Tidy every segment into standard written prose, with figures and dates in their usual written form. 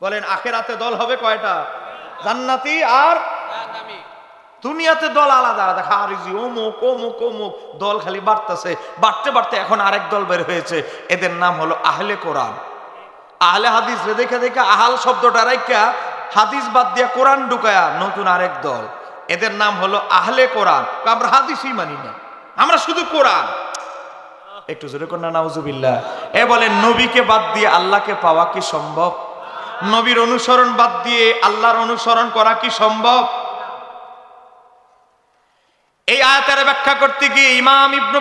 বলেন আখেরাতে দল হবে কয়টা? জান্নাতি আর দুনিয়াতে দল আলাদা আলাদা। খারিজি, অমুক অমুক অমুক দল খালি বাড়তেছে, বাড়তে বাড়তে এখন আরেক দল বের হয়েছে, এদের নাম হলো আহলে কোরআন। আহলে হাদিস রে দেখে দেখে আহাল শব্দটা রাইখা হাদিস বাদ দিয়া কোরআন ঢুকায়া নতুন আরেক দল, এদের নাম হলো আহলে কোরআন। আমরা হাদিসই মানি না, আমরা শুধু কোরআন। একটু জোরে কন্যা নাউজুবিল্লাহ। এ বলেন নবীকে বাদ দিয়ে আল্লাহকে পাওয়া কি সম্ভব? নবীর অনুসরণ বাদ দিয়ে আল্লাহর অনুসরণ করা কি সম্ভব? এই আয়াতের ব্যাখ্যা করতে গিয়ে ইমাম ইবনে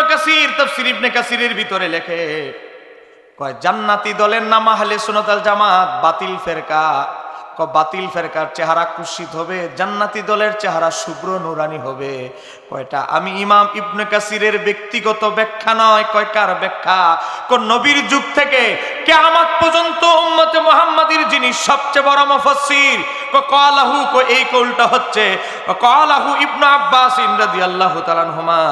কাসির তাফসীর ইবনে কাসিরের ভিতরে লেখে, কয় জান্নাতি দলের নাম আহলে সুন্নাত ওয়াল জামাত, বাতিল ফেরকা। বাতিল ফেরকার চেহারা কুৎসিত হবে, জান্নাতি দলের চেহারা শুভ্র নুরানি হবে। কয়টা? আমি ইমাম ইবনে কাসিরের ব্যক্তিগত ব্যাখ্যা নয়, কয় কার ব্যাখ্যা? নবীর যুগ থেকে কিয়ামত পর্যন্ত উম্মতে মুহাম্মাদীর যিনি সবচেয়ে বড় মুফাসসির, কালাহু, এই কওলটা হচ্ছে কালাহু ইবনে আব্বাস রাদিয়াল্লাহু তাআলা আনহুমা।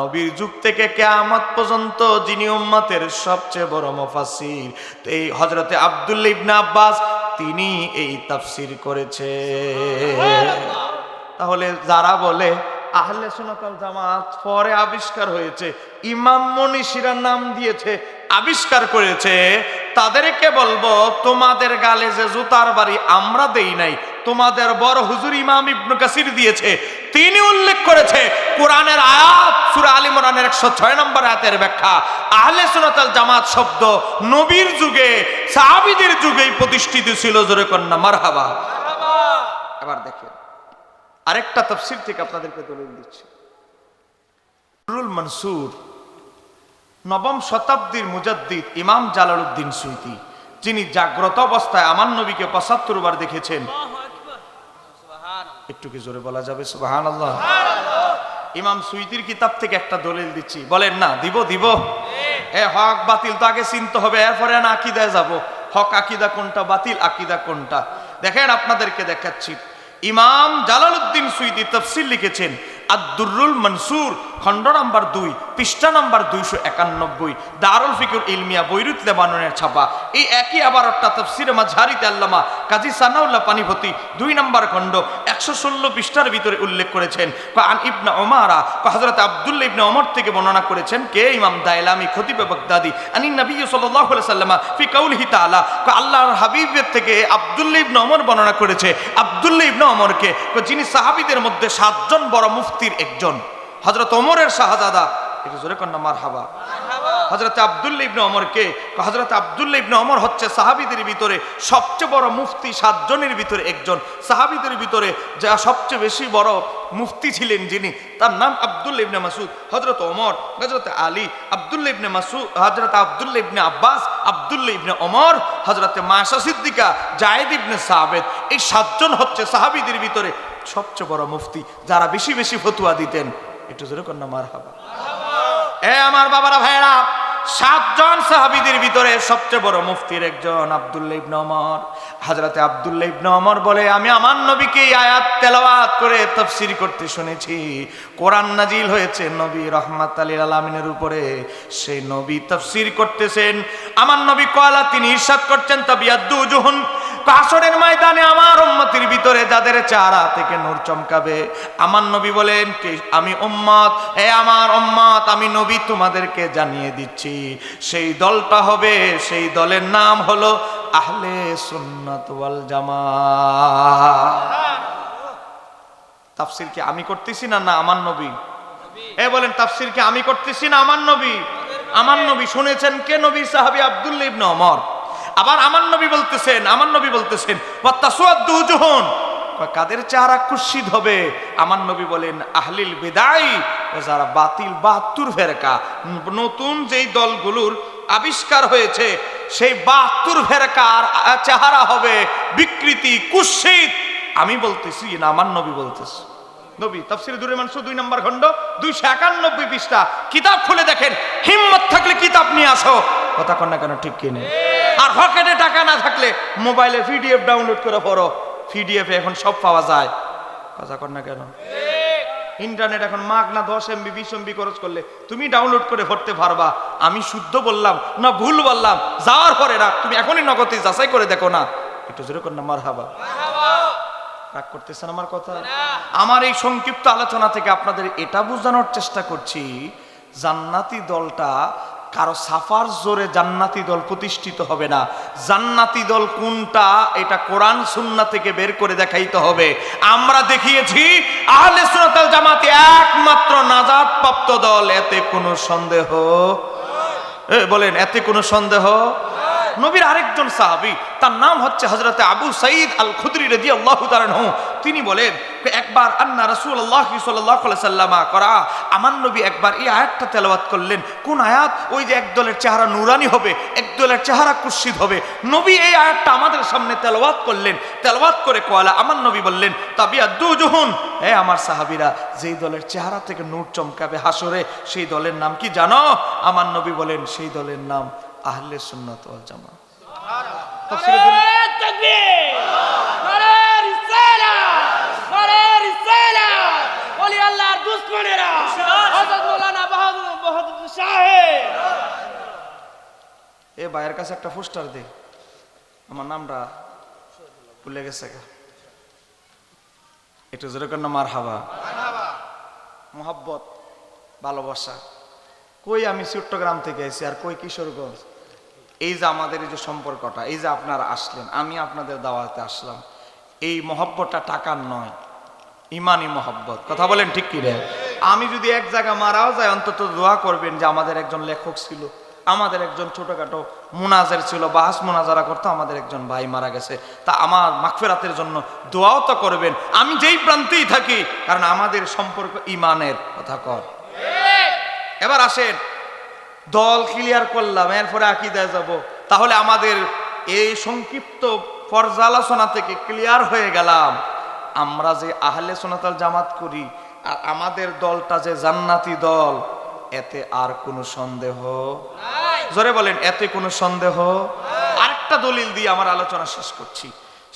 নবীর যুগ থেকে কিয়ামত পর্যন্ত যিনি উম্মতের সবচেয়ে বড় মুফাসসির, এই হযরতে আব্দুল্লাহ ইবনে আব্বাস, তিনি এই তাফসীর করেছে। তাহলে যারা বলে আহলে সুন্নাত ওয়াল জামাত পরে আবিষ্কার হয়েছে, ইমাম মনীষীরা নাম দিয়েছে, আবিষ্কার করেছে, তাদেরকে বলবো তোমাদের গালে যে জুতার বাড়ি আমরা দেই নাই, তোমাদের বড় হুজুর ইমাম ইবনে কাসির দিয়েছে। তিনি উল্লেখ করেছে কোরআনের আয়াত, সূরা আলে ইমরানের 106 নম্বর আয়াতের ব্যাখ্যা, আহলে সুন্নাত ওয়াল জামাত শব্দ নবীর যুগে, সাহাবীদের যুগেই প্রতিষ্ঠিত ছিল। জোরে কন্না মারহাবা। এবার দেখেন আরেকটা তাফসীর থেকে আপনাদেরকে দলিল দিচ্ছি। দুররুল মানসুর, নবম শতাব্দীর মুজাদ্দিদ ইমাম জালালউদ্দিন সুয়ুতী, যিনি জাগ্রত অবস্থায় আমার নবীকে ৭৫ বার দেখেছেন। একটু কি জোরে বলা যাবে সুবহানাল্লাহ? ইমাম সুয়ুতীর কিতাব থেকে একটা দলিল দিচ্ছি, বলেন না দিব? হক বাতিল তো আগে চিনতে হবে, এরপরে না আকীদায় যাব। হক আকীদা কোনটা, বাতিল আকীদা কোনটা? দেখেন আপনাদেরকে দেখাচ্ছি। ইমাম জালালউদ্দিন সুয়ুতী তাফসীর লিখেছেন আদ-দুররুল মানসুর, খণ্ড নাম্বার 2, পৃষ্ঠা নাম্বার 291, দারুল ফিকুর ইলমিয়া, বৈরুত লেবাননের ছাপা। এই একই আবার একটা তাফসীরে মাঝহারিতে আল্লামা কাজী সানাউল্লাহ পানিপতি 2 নম্বর খণ্ড 116 পৃষ্ঠার ভিতরে উল্লেখ করেছেন। আন ইবনে ওমরা, হযরত আব্দুল্লাহ ইবনে ওমর থেকে বর্ণনা করেছেন কে? ইমাম দাইলামি খতিবে বাগদাদি, আনি নবী সাল্লাল্লাহু আলাইহি ওয়াসাল্লাম ফি কাউলিহি তাআলা, আল্লাহর হাবিবের থেকে আব্দুল্লাহ ইবনে ওমর বর্ণনা করেছে, আব্দুল্লাহ ইবনে ওমরকে, যিনি সাহাবীদের মধ্যে 7 জন বড় মুফতির একজন, হযরত ওমরের শাহজাদা। একটু জোরে কন্না মারহাবা। হযরত আব্দুল্লাহ ইবনে ওমরকে, হযরত আব্দুল্লাহ ইবনে ওমর হচ্ছে সাহাবীদের ভিতরে সবচেয়ে বড় মুফতি, 7 জনের ভিতরে একজন। সাহাবীদের ভিতরে যা সবচেয়ে বেশি বড় মুফতি ছিলেন যিনি, তার নাম আব্দুল্লাহ ইবনে মাসউদ। হযরত ওমর, হযরত আলী, আব্দুল্লাহ ইবনে মাসউদ, হযরত আব্দুল্লাহ ইবনে আব্বাস, আব্দুল্লাহ ইবনে ওমর, হযরত মায়েশা সিদ্দিকা, যায়েদ ইবনে সাবিত, এই 7 জন হচ্ছে সাহাবীদের ভিতরে সবচেয়ে বড় মুফতি, যারা বেশি বেশি ফতোয়া দিতেন। একটু জোরে কন্না মারহাবা। আমার বাবারা ভাইরা, 7 জন সাহাবীদের ভিতরে সবচেয়ে বড় মুফতির একজন আব্দুল্লাহ ইবনে ওমর। হযরতে আব্দুল্লাহ ইবনে ওমর বলে, আমি আমার নবীকে এই আয়াত তেলাওয়াত করে তাফসীর করতে শুনেছি। কোরআন নাজিল হয়েছে নবী রাহমাতাল লিল আলামিনের উপরে, সেই নবী তাফসীর করতেছেন। আমার নবী কয়লা, তিনি ইরশাদ করছেন তাবিয়াদ্দু উজুহুন, হাসরের ময়দানে আমার উম্মতের ভিতরে যাদের চেহারা থেকে নূর চমকাবে। আমার নবী বলেন, আমি উম্মত, আমার উম্মত, আমি নবী তোমাদেরকে জানিয়ে দিচ্ছি, সেই দলটা হবে, সেই দলের নাম হলো আহলে সুন্নাত ওয়াল জামাত। তাফসীর কি আমি করতেছি না আমার নবী? বলেন তাফসীর কি আমি করতেছি না আমার নবী? আমার নবী। শুনেছেন কে? নবী সাহাবী আব্দুল্লাহ ইবনে ওমর। আবার আমার নবী বলতেছেন ওয়াতাসওয়াদ্দু উজুহুন, কাদের চেহারা কুৎসিত হবে? আমার নবী বলেন আহলিল বিদাই, যারা বাতিল 72 ফেরকা, নতুন যেই দলগুলোর আবিষ্কার হয়েছে, সেই 72 ফেরকার চেহারা হবে বিকৃতি, কুৎসিত। আমি বলতেছি না আমার নবী বলতেছে। নবী তাফসীর দুররুল মানসুর 2 নম্বর খণ্ড 291 পৃষ্ঠা, কিতাব খুলে দেখেন, হিম্মত থাকলে কিতাব নিয়ে আসো। কথা কন না কেন? ঠিক কি না? আর পকেটে টাকা না থাকলে মোবাইলে পিডিএফ ডাউনলোড করে পড়ো, পিডিএফ এখন সব পাওয়া যায়। কথা কন না কেন? ইন্টারনেট এখন মাগনা 10 MB 20 MB খরচ করলে তুমি ডাউনলোড করে পড়তে পারবা। আমি শুদ্ধ বললাম না ভুল বললাম যাওয়ার পরে রাখ, তুমি এখনই নগদে যাচাই করে দেখো না। একটু জোরে কর না মারহাবা। রাগ করতেছেন আমার কথা? আমার এই সংক্ষিপ্ত আলোচনা থেকে আপনাদের এটা বোঝানোর চেষ্টা করছি, জান্নাতি দলটা কারো সাফার জোরে জান্নাতি দল প্রতিষ্ঠিত হবে না। জান্নাতি দল কোনটা এটা কোরআন সুন্নাহ থেকে বের করে দেখাইতে হবে। আমরা দেখিয়েছি আহলে সুন্নাত ওয়াল জামাত একমাত্র নাজাত প্রাপ্ত দল, এতে কোনো সন্দেহ বলেন, এতে কোনো সন্দেহ? নবীর আরেকজন সাহাবী, তার নাম হচ্ছে হযরতে আবু সাঈদ আল খুদরি রাদিয়াল্লাহু তাআলা আনহু, তিনি বলেন একবার আন্না রাসূলুল্লাহ সাল্লাল্লাহু আলাইহি ওয়াসাল্লাম করা, আমার নবী একবার এই আয়াতটা তেলাওয়াত করলেন। কোন আয়াত? ওই যে একদলের চেহারা নুরানি হবে, একদলের চেহারা কুৎসিত হবে। নবী এই আয়াতটা আমাদের সামনে তেলাওয়াত করলেন। তেলাওয়াত করে কয়লা আমার নবী বললেন তাবিয়াদুজুহুন, হে আমার সাহাবীরা, যেই দলের চেহারা থেকে নূর চমকাবে হাসরে, সেই দলের নাম কি জানো? আমার নবী বলেন সেই দলের নাম আহলে সুন্নাত ওয়াল জামাত। এ ভাইয়ের কাছে একটা পোস্টার দে, আমার নামটা ভুলে গেছে, একটু জোরে কর না মারহাবা। মোহাব্বত, ভালোবাসা। কই আমি চট্টগ্রাম থেকে আইছি আর কই কিশোরগঞ্জ। এই যে আমাদের এই যে সম্পর্কটা, এই যে আপনারা আসলেন, আমি আপনাদের দাওয়াতে আসলাম, এই মহব্বতটা টাকার নয়, ইমানি মহব্বত। কথা বলেন ঠিক কি রে? আমি যদি এক জায়গা মারাও যায়, অন্তত দোয়া করবেন যে আমাদের একজন লেখক ছিল, আমাদের একজন ছোটখাটো মুনাজের ছিল, বাহাস মুনাজারা করতো, আমাদের একজন ভাই মারা গেছে, তা আমার মাগফিরাতের জন্য দোয়াও তো করবেন, আমি যেই প্রান্তেই থাকি, কারণ আমাদের সম্পর্ক ইমানের। কথা কর। এবার আসেন, দল ক্লিয়ার করলাম, এরপরে আকীদায় যাব। তাহলে আমাদের এই সংক্ষিপ্ত পর্যালোচনা থেকে ক্লিয়ার হয়ে গেলাম, আমরা যে আহলে সুন্নাত ওয়াল জামাত করি আর আমাদের দলটা যে জান্নাতি দল, এতে আর কোনো সন্দেহ নাই। জোরে বলেন, এতে কোনো সন্দেহ? আরেকটা দলিল দিয়ে আমার আলোচনা শেষ করছি।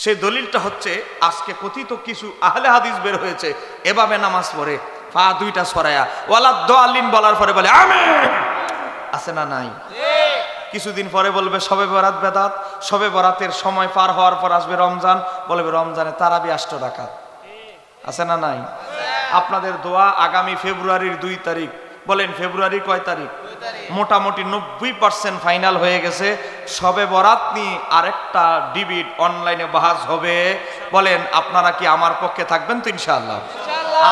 সেই দলিলটা হচ্ছে, আজকে কথিত কিছু আহলে হাদিস বের হয়েছে, এভাবে নামাজ পড়ে পা দুইটা ছড়ায়া ওয়ালাদ দালিন বলার পরে বলে আমিন, আছে না নাই? কিছুদিন পরে বলবে শবে বরাত বেদাত, শবে বরাতের সময় পার হওয়ার পর আসবে রমজান, বলবে রমজানে তারাবি 8 রাকাত, আছে না নাই? আপনাদের দোয়া আগামী ফেব্রুয়ারির 2 তারিখ, বলেন ফেব্রুয়ারি কয় তারিখ? মোটামুটি 90% ফাইনাল হয়ে গেছে। শবে বরাত নিয়ে আরেকটা ডিবেট অনলাইনে বাহাস হবে, বলেন আপনারা কি আমার পক্ষে থাকবেন তো? ইনশাআল্লাহ।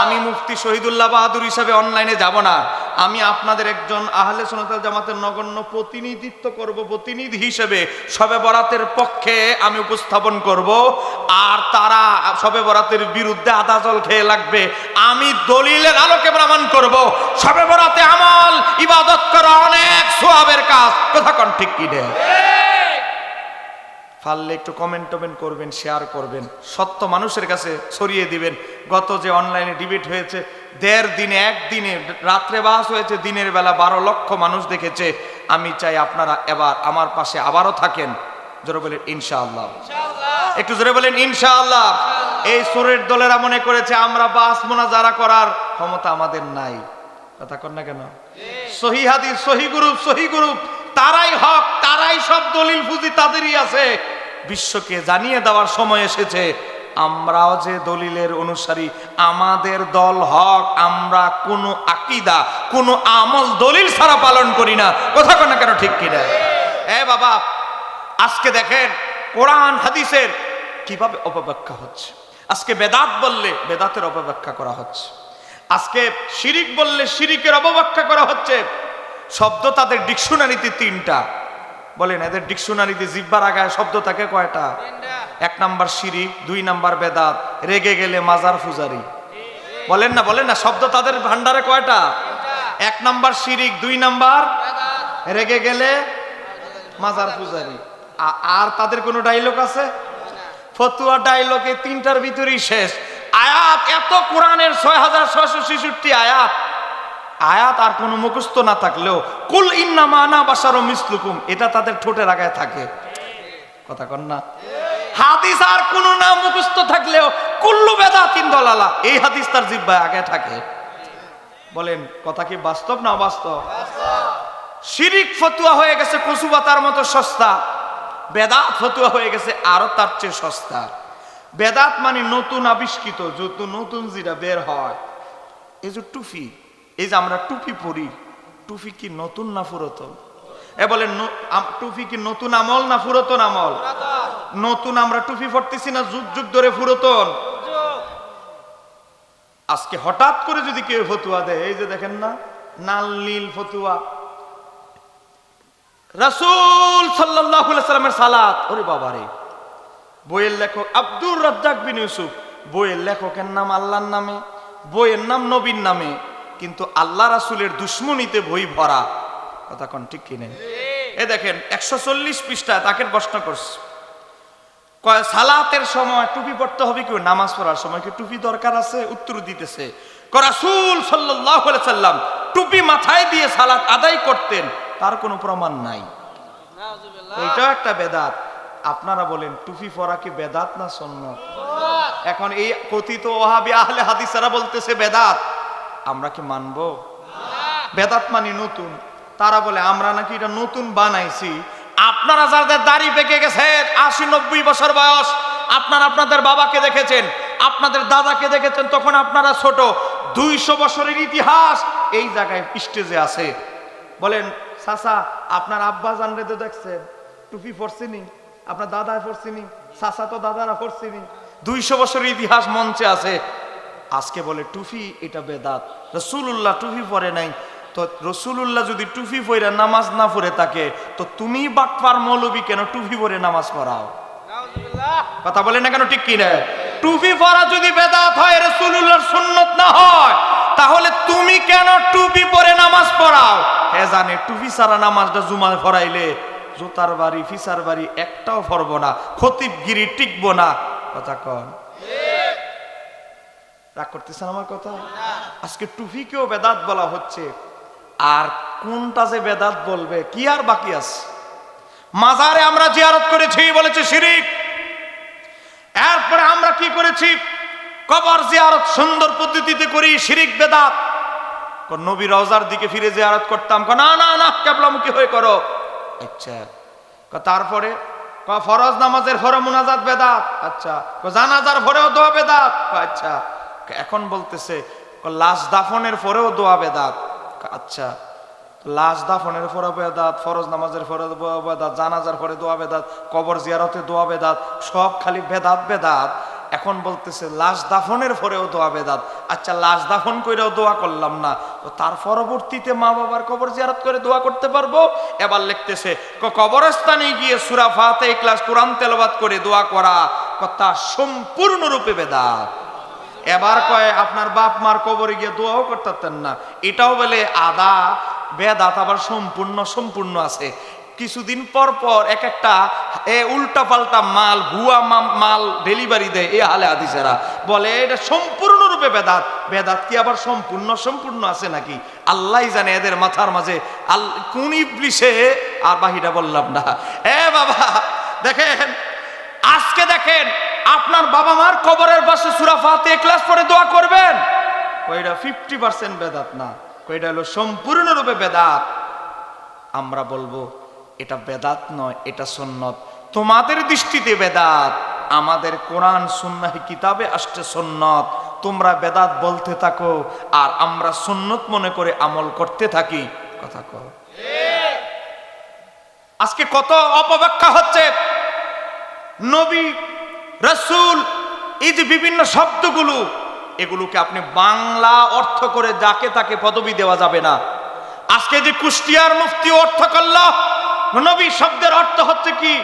আমি মুফতি শহীদুল্লাহ বাহাদুর হিসাবে অনলাইনে যাব না, আমি আপনাদের একজন আহলে সুন্নাত ওয়াল জামাতের নগণ্য প্রতিনিধিত্ব করব, প্রতিনিধি হিসেবে শবে বরাতের পক্ষে আমি উপস্থাপন করব। আর তারা শবে বরাতের বিরুদ্ধে আদা জল খেয়ে লাগবে, আমি দলিলের আলোকে প্রমাণ করব শবে বরাতে আমল ইবাদত করা অনেক সওয়াবের কাজ। কথা কোন ঠিক কি রে? পারলে একটু কমেন্ট করবেন, শেয়ার করবেন, সত্য মানুষের কাছে ছড়িয়ে দিবেন। গত যে অনলাইনে ডিবেট হয়েছে, 1.5 দিনে, একদিনে রাত্রে বাস হয়েছে, দিনের বেলা 12 লক্ষ মানুষ দেখেছে। আমি চাই আপনারা এবার আমার পাশে আবারও থাকেন। জোরে বলেন ইনশাআল্লাহ। একটু জোরে বলেন ইনশাআল্লাহ। এই সুরের দলেরা মনে করেছে আমরা বাস মুনাজারা করার ক্ষমতা আমাদের নাই। কথা কর না কেন? সহি হাদিস, সহি গ্রুপ, তারাই হক, তারাই সব দলিল ফুজি তাদেরই আছে। বিশ্বকে জানিয়ে দেওয়ার সময় এসেছে, আমরাও যে দলিলের অনুসারী, আমাদের দল হক, আমরা কোনো আকীদা, কোনো আমল দলিল ছাড়া পালন করি না। কথা কন না কেন ঠিক কিনা? বাবা, আজকে দেখেন কোরআন হাদিসের কিভাবে অপব্যাখ্যা হচ্ছে। আজকে বেদাত বললে বেদাতের অপব্যাখ্যা করা হচ্ছে, আজকে শিরিক বললে শিরিকের অপব্যাখ্যা করা হচ্ছে। শব্দ তাদের ডিকশনারিতে 3টা। বলেন এদের ডিকশনারিতে জিহ্বার আগায় শব্দ থাকে কয়টা? 1 নাম্বার শিরিক, 2 নাম্বার বেদাত, রেগে গেলে মাজার পূজারি। বলেন না, শব্দ তাদের ভান্ডারে কয়টা? 1 নাম্বার শিরিক, 2 নাম্বার রেগে গেলে মাজার পূজারি। আর তাদের কোনো ডায়লগ আছে? ফতুয়া ডায়লগে 3টার ভিতরেই শেষ। আয়াত এত, কোরআনের 6666 আয়াত আর কোনো মুখস্থ না থাকলেও কুল ইন্নামা আনা বাশারুম মিসলুকুম, এটা তাদের ঠোঁটের আগায় থাকে। কথা কন না? হাদিস আর কোনো না মুখস্থ থাকলেও কুল্লু বেদাতিন দলালা, এই হাদিস তার জিহ্বায় আগে থাকে। বলেন কথা কি বাস্তব না অবাস্তব? শিরিক ফতুয়া হয়ে গেছে কচু পাতার মতো সস্তা, বেদাত ফতুয়া হয়ে গেছে আরো তার চেয়ে সস্তা। বেদাত মানে নতুন আবিষ্কৃত, যত নতুন যেটা বের হয়। এই যে টুপি, এই যে আমরা টুপি পরি, টুপি কি নতুন না পুরাতন? বলেন টুপি কি নতুন আমল না পুরাতন আমল? নতুন আমরা টুপি পরতেছি না যুগ যুগ ধরে পুরাতন? আজকে হঠাৎ করে যদি কেউ ফতুয়া দেয়, এই যে দেখেন না নাল নীল ফতুয়া, রাসূল সাল্লাল্লাহু আলাইহি সাল্লামের সালাত, ওরে বাবারে। বইয়ের লেখক আব্দুর রাজ্জাক বিন ইউসুফ, বইয়ের লেখকের নাম আল্লাহর নামে, বইয়ের নাম নবীর নামে, কিন্তু আল্লাহ রাসূলের দুশ্মনীতে বই ভরা। কথা কোন ঠিক কিনে? এ দেখেন 140 পৃষ্ঠা তাকে প্রশ্ন করছে, সালাতের সময় টুপি পড়তে হবে কি নামাজ পড়ার সময় কি টুপি দরকার আছে? উত্তর দিতেছে রাসূল সাল্লাল্লাহু আলাইহি সাল্লাম টুপি মাথায় দিয়ে সালাত আদায় করতেন, তার কোনো প্রমাণ নাই। এটাও একটা বেদাত। আপনারা বলেন টুপি পরা কি বেদাত না সুন্নাত? এখন এই কথিত ওয়াহাবি আহলে হাদিসরা বলতেছে বেদাত, আমরা কি মানবো? বেদাত মানে নতুন, তারা বলে আমরা নাকি এটা নতুন বানাইছি। আপনারা যাদের দাড়ি পেকে গেছে 80-90 বছর বয়স, আপনারা আপনাদের বাবাকে দেখেছেন, আপনাদের দাদাকে দেখেছেন, তখন আপনারা ছোট। 200 বছরের ইতিহাস এই জায়গায় স্টেজে আছে। বলেন চাচা আপনার আব্বা জানরে তো দেখছেন টুপি পরছিনি, আপনার দাদা পরছিনি, চাচা তো দাদারা পরছিনি, 200 বছরের ইতিহাস মঞ্চে আছে। আজকে বলে টুপি এটা বেদাত, রাসূলুল্লাহ টুপি পরে নাই। তো রাসূলুল্লাহ যদি টুপি পরে নামাজ না পড়ে থাকে, তো তুমি বাটপার মৌলবী কেন টুপি পরে নামাজ পড়াও? কথা বলে না কেন ঠিক কি না? টুপি পরা যদি বেদাত হয়, রাসূলুল্লাহর সুন্নাত না হয়, তাহলে তুমি কেন টুপি পরে নামাজ পড়াও? হে জানে টুপি ছাড়া নামাজটা জুমায় পড়াইলে জুতার বাড়ি ফিসার বাড়ি একটাও পড়ব না, খতিবগিরি টিকবো না। কথা কন রাগ করতেছেন আমার কথা? আজকে টুপিকেও বেদাত বলা হচ্ছে, আর কোনটা যে বেদাত বলবে কি আর বাকি আছে? মাজারে আমরা জিয়ারত করেছি, বলেছে শিরিক। এরপরে আমরা কি করেছি? কবর জিয়ারত সুন্দর পদ্ধতিতে করি, শিরিক বেদাত। নবী রওজার দিকে ফিরে জিয়ারত করতাম, না না না কিবলামুখী হয়ে করো। আচ্ছা তারপরে ফরজ নামাজের পরে মুনাজাত বেদাত। আচ্ছা জানাজার পরেও দোয়া বেদাত। আচ্ছা এখন বলতেছে লাশ দাফনের পরেও দোয়া বেদাত। আচ্ছা লাশ দাফনের পরে বেদাত, ফরজ নামাজের পরে দোয়া বেদাত, জানাজার পরে দোয়া বেদাত, কবর জিয়ারতে দোয়া বেদাত, সব খালি বেদাত বেদাত। এখন বলতেছে লাশ দাফনের পরেও দোয়া বেদাত। আচ্ছা লাশ দাফন করেও দোয়া করলাম না, তো তার পরবর্তীতে মা বাবার কবর জিয়ারত করে দোয়া করতে পারবো? এবার লিখতেছে কবরস্থানে গিয়ে সূরা ফাতিহা ইখলাস কোরআন তেলাওয়াত করে দোয়া করা কথা সম্পূর্ণরূপে বেদাত। এবার কয় আপনার বাপ মার কবরে গিয়ে দোয়াও করতেন না, এটাও বলে আদা বেদাত। আবার সম্পূর্ণ আছে। কিছুদিন পর পর এক একটা উল্টা পাল্টা মাল, ভুয়া মাল ডেলিভারি দেয় এই আহলে হাদিসেরা, বলে এটা সম্পূর্ণরূপে বেদাত। বেদাত কি আবার সম্পূর্ণ আছে নাকি? আল্লাহই জানে এদের মাথার মাঝে কোন ইবলিসে আর বাহিরা বললাম না। বাবা দেখেন, আজকে দেখেন আপনার বাবা মার কবরের পাশে সূরা ফাতিহা ইখলাস পড়ে দোয়া করবেন, কইটা 50% বেদাত না, কইটা হলো সম্পূর্ণরূপে বেদাত। আমরা বলবো এটা বেদাত নয়, এটা সুন্নত। তোমাদের দৃষ্টিতে বেদাত, আমাদের কোরআন সুন্নাহ কিতাবে আসছে সুন্নত। তোমরা বেদাত বলতে থাকো আর আমরা সুন্নত মনে করে আমল করতে থাকি। কথা কও। আজকে কত অপব্যাখ্যা হচ্ছে। নবী রাসূল এই যে বিভিন্ন শব্দগুলো, এগুলোকে আপনি বাংলা অর্থ করে যাকে তাকে পদবি দেওয়া যাবে না। আজকে যে কুষ্টিয়ার মুফতি অর্থ করল, নবী শব্দের অর্থ হচ্ছে কি?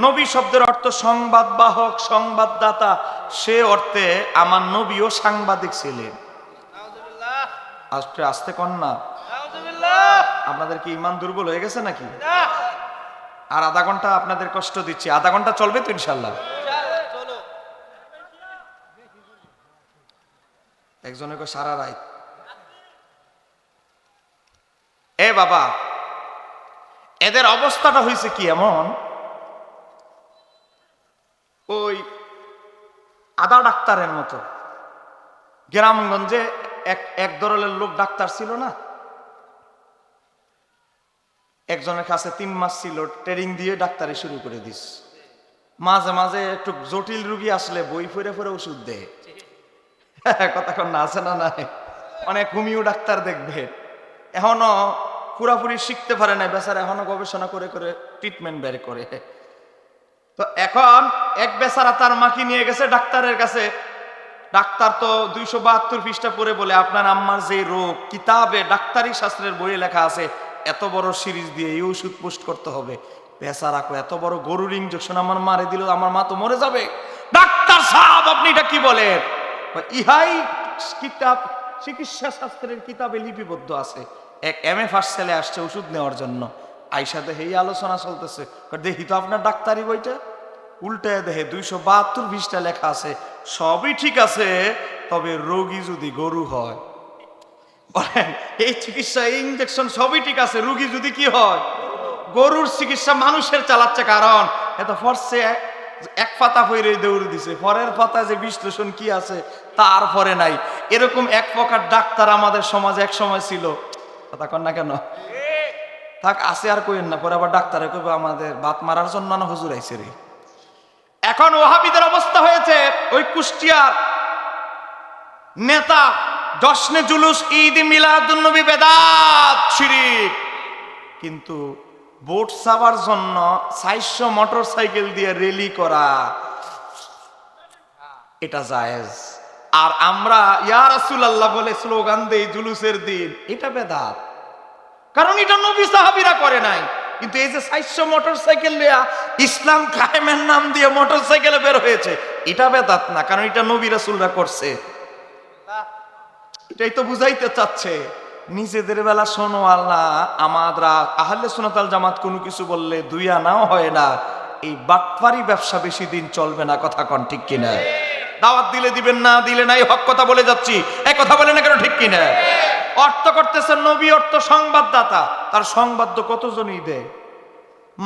নবী শব্দের অর্থ সংবাদ বাহক, সংবাদদাতা। সে অর্থে আমার নবীও সাংবাদিক ছিলেন। আজকে আসতে কন না, আপনাদের কি ইমান দুর্বল হয়ে গেছে নাকি? আর আধা ঘন্টা আপনাদের কষ্ট দিচ্ছি, আধা ঘন্টা চলবে তো ইনশাল্লাহ। একজনে কো সারা রাত। বাবা এদের অবস্থাটা হয়েছে কি এমন, ওই আদা ডাক্তারের মতো গ্রামগঞ্জে এক ধরনের লোক ডাক্তার ছিল না, একজনের কাছে 3 মাস ছিল, ট্রেনিং দিয়ে ডাক্তারি শুরু করে দিস। মাঝে মাঝে একটু জটিল রুগী আসলে বই ফিরে ফিরে ওষুধ দেয়। কথা কন না, আছে না নাই? অনেক হোমিও ডাক্তার দেখবে এখনো পুরাপুরি শিখতে পারে না বেচারা, এখনো গবেষণা করে করে ট্রিটমেন্ট বের করে। তো এখন এক বেচারা তার মাকে নিয়ে গেছে ডাক্তারের কাছে। ডাক্তার তো 272 পৃষ্ঠা পড়ে বলে, আপনার আম্মার যে রোগ কিতাবে ডাক্তারি শাস্ত্রের বইয়ে লেখা আছে, এত বড় সিরিজ দিয়ে এই ওষুধ পোস্ট করতে হবে। বেচারা কো, এত বড় গরুর ইনজেকশন আমার মারে দিল, আমার মা তো মরে যাবে। ডাক্তার সাহেব আপনি এটা কি বলেন? ইহাই কিতাব, চিকিৎসা শাস্ত্রের কিতাবে লিপিবদ্ধ আছে। এক MA ফার্স্ট ছেলে আসছে ওষুধ নেওয়ার জন্য, আইসা দেখে এই আলোচনা চলতেছে। দেখি তো আপনার ডাক্তারি বইটা, উল্টে দেখে 272 পৃষ্ঠা লেখা আছে, সবই ঠিক আছে, তবে রোগী যদি গরু হয়। বলেন এই চিকিৎসা, এই ইনজেকশন সবই ঠিক আছে, রোগী যদি কি হয়? গরুর চিকিৎসা মানুষের চালাচ্ছে। কারণ এত ফরসে এক পাতা হয়ে দৌড়ে দিছে, পরের পাতায় যে বিশ্লেষণ কি আছে তারপরে নাই। এরকম এক প্রকার ডাক্তার আমাদের সমাজে এক সময় ছিল। কথা কন না কেন? থাক, আছে আর কইেন না, পরে আবার ডাক্তারে কইবে আমাদের বাত মারার জন্য না হুজুর আইছে রে। এখন ওহাবিদের অবস্থা হয়েছে, ওই কুষ্টিয়ার নেতা জশ্নে জুলুস, ঈদ মিলাদুন নবী বেদাত শিরিক, কিন্তু ভোট চাওয়ার জন্য 400 মোটর সাইকেল দিয়ে র্যালি করা এটা জায়েজ। আর আমরা ইয়া রাসূলুল্লাহ বলে স্লোগান দেই জুলুসের দিন, এটা বেদাত। কারণ এটা নবী সাহাবীরা করে নাই। কিন্তু এই যে 400 মোটর সাইকেল নিয়ে ইসলাম কায়েমের নাম দিয়ে মোটর সাইকেলে বের হয়েছে, এটা বেদাত না, কারণ এটা নবী রাসূলরা করছে। এটাই তো বুঝাইতে চাচ্ছে। নিজেদের বেলা শোনো, আল্লাহ আমাদরা আহলে সুন্নাত ওয়াল জামাত কোনো কিছু বললে 2 আনাও হয় না। এই বাটপারি ব্যবসা বেশি দিন চলবে না। কথা কন ঠিক কিনা? দাওয়াত দিলে দিবেন, না দিলে নাই, হক কথা বলে যাচ্ছি। এই কথা বলে না কেন, ঠিক কিনা? অর্থ করতেছেন নবী, অর্থ সংবাদদাতা, তার সংবাদ তো কতজনই দেয়।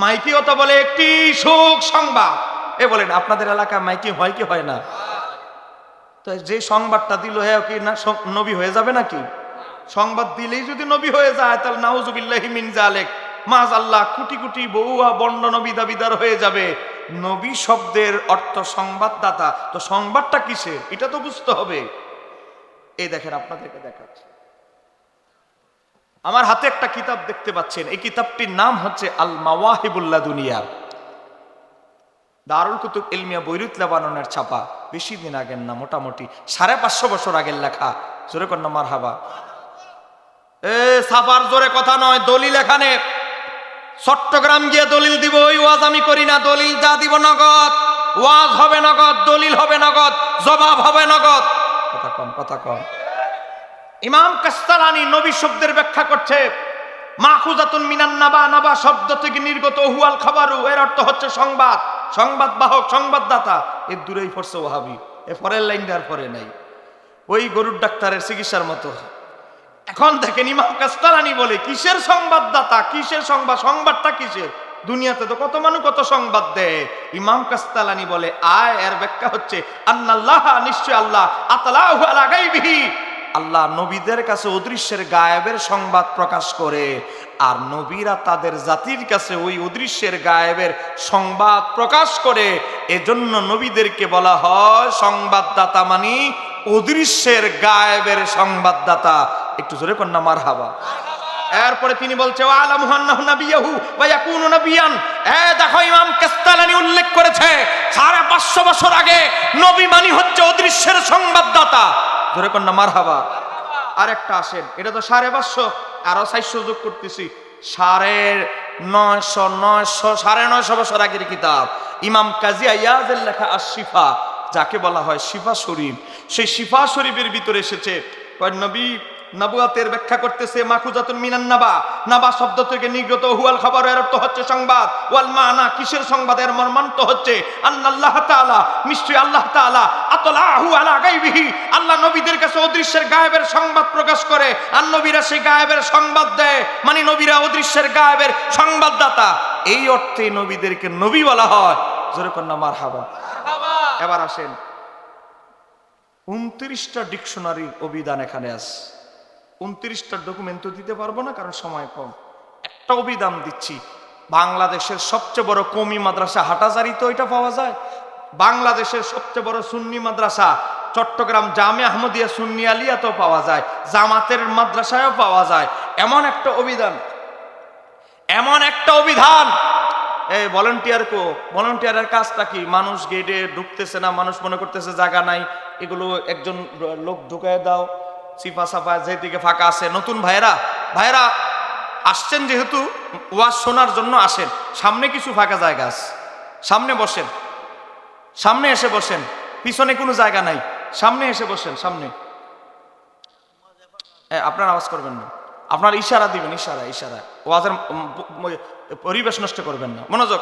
মাইকি অত বলে একটি সুখ সংবাদ। এ বলেন আপনাদের এলাকায় মাইকি হয় কি হয় না? তো যে সংবাদটা দিল হ্যাঁ কি না নবী হয়ে যাবে নাকি? সংবাদ দিলেই যদি নবী হয়ে যায় তাহলে নাউজুবিল্লাহি মিন যালিক, মাআল্লাহ, কোটি কোটি বউয়া বন্ড নবী দাবিদার হয়ে যাবে। নবী শব্দের অর্থ সংবাদদাতা, তো সংবাদটা কিসের এটা তো বুঝতে হবে। এই দেখেন আপনাদেরকে দেখাচ্ছি, আমার হাতে একটা কিতাব দেখতে পাচ্ছেন। এই কিতাবটির নাম হচ্ছে আল মাওয়াহিবুল লাদুনিয়া, দারুল কুতুব ইলমিয়া বৈরুত লেবাননের ছাপা। বেশি দিন আগের না, মোটামুটি 550 বছর আগের লেখা। জোরে কন্যা মারহাবা। সাফার জোরে কথা নয়, দলিল এখানে। চট্টগ্রাম গিয়ে দলিল দিব, ওই ওয়াজ আমি করি না। দলিল যা দিব নগদ, ওয়াজ হবে নগদ, দলিল হবে নগদ, জবাব হবে নগদ। কথা কম, কথা কম। ইমাম কাস্তালানি নবী শব্দের ব্যাখ্যা করছে, মাখুজাতুন মিনান নাবা, নাবা শব্দ থেকে নির্গত, হুয়াল খাবারু, এর অর্থ হচ্ছে সংবাদ, সংবাদ বাহক, সংবাদদাতা। এর দূরেই পড়ছে ওয়াহাবি, এ পরের লাইনটা আর পরে নাই, ওই গরুর ডাক্তারের চিকিৎসার মতো। এখন দেখেন ইমাম কাস্তালানি বলে কিসের সংবাদদাতা, কিসের সংবাদ, সংবাদটা কিসের? দুনিয়াতে তো কত মানুষ কত সংবাদ দেয়। ইমাম কাস্তালানি বলে আয় এর ব্যাখ্যা হচ্ছে আন্নাল্লাহ, নিশ্চয় আল্লাহ, আতলাহু আলা গায়বিহি, আল্লাহ নবীদের কাছে অদৃশ্যের গায়েবের সংবাদ প্রকাশ করে, আর নবীরা তাদের জাতির কাছে ওই অদৃশ্যের গায়েবের সংবাদ প্রকাশ করে। এজন্য নবীদেরকে বলা হয় সংবাদদাতা, মানে অদৃশ্যের গায়েবের সংবাদদাতা। একটু জোরে কন্যা মারহাবা। এরপরে তিনি বলছে ওয়ালা মুহান্নাহু নাবিয়াহু ওয়া ইয়াকুনু নাবিয়ান। দেখো ইমাম কাস্তালানি উল্লেখ করেছে 550 বছর আগে নবী মানে হচ্ছে অদৃশ্যের সংবাদদাতা। জোরে কন্যা মারহাবা। আরেকটা আসেন, এটা তো 550, আরো 400 যোগ করতেছি, 950 বছর আগের কিতাব। ইমাম কাজী আয়াজের লেখা আশ-শিফা, যাকে বলা হয় শিফা শরীফ। সেই শিফা শরীফের ভিতরে এসেছে নবী নবুয়াতের ব্যাখ্যা করতেছে মাখুজাতুন মিনান নাবা, নাবা শব্দ থেকে নির্গত, হুয়াল খবর, এর অর্থ হচ্ছে সংবাদ, ওয়াল মানা, কিসের সংবাদ, এর মর্মান্ত হচ্ছে আল্লাহ তাআলা, নিশ্চয় আল্লাহ তাআলা, আতলাহু আলা গায়বিহি, আল্লাহ নবীদের কাছে অদৃশ্যের গায়েবের সংবাদ প্রকাশ করে, আর নবীরা সেই গায়েবের সংবাদ দেয়, মানে নবীরা অদৃশ্যের গায়েবের সংবাদদাতা। এই অর্থে নবীদেরকে নবী বলা হয়। জোরে কন্যা মারহাবা। এবার আসেন 29টা ডিকশনারির অভিধান এখানে আছে। 29টা ডকুমেন্ট তো দিতে পারবো না, কারণ সময় কম। একটা অভিধান দিচ্ছি। বাংলাদেশের সবচেয়ে বড় কওমি মাদ্রাসা হাটাজারিতে ওইটা পাওয়া যায়। বাংলাদেশের সবচেয়ে বড় সুন্নি মাদ্রাসা চট্টগ্রাম জামে আহমদিয়া সুন্নি আলিয়াতেও পাওয়া যায়, জামাতের মাদ্রাসায়ও পাওয়া যায়। এমন একটা অভিধান, এমন একটা অভিধান। এই ভলান্টিয়ারের কাজটা কি? মানুষ গেটে ঢুকতেছে না, মানুষ মনে করতেছে জায়গা নাই, এগুলো একজন লোক ঢুকায় দাও, চিপা চাপা যেদিকে ফাঁকা আছে। নতুন ভাইরা আসছেন যেহেতু ওয়াজ শোনার জন্য আসেন, সামনে কিছু ফাঁকা জায়গা আছে, সামনে বসেন, সামনে এসে বসেন, পিছনে কোনো জায়গা নাই, সামনে এসে বসেন, সামনে। আপনার আওয়াজ করবেন না, আপনার ইশারা দিবেন, ইশারা। ওয়াজের পরিবেশ নষ্ট করবেন না, মনোযোগ।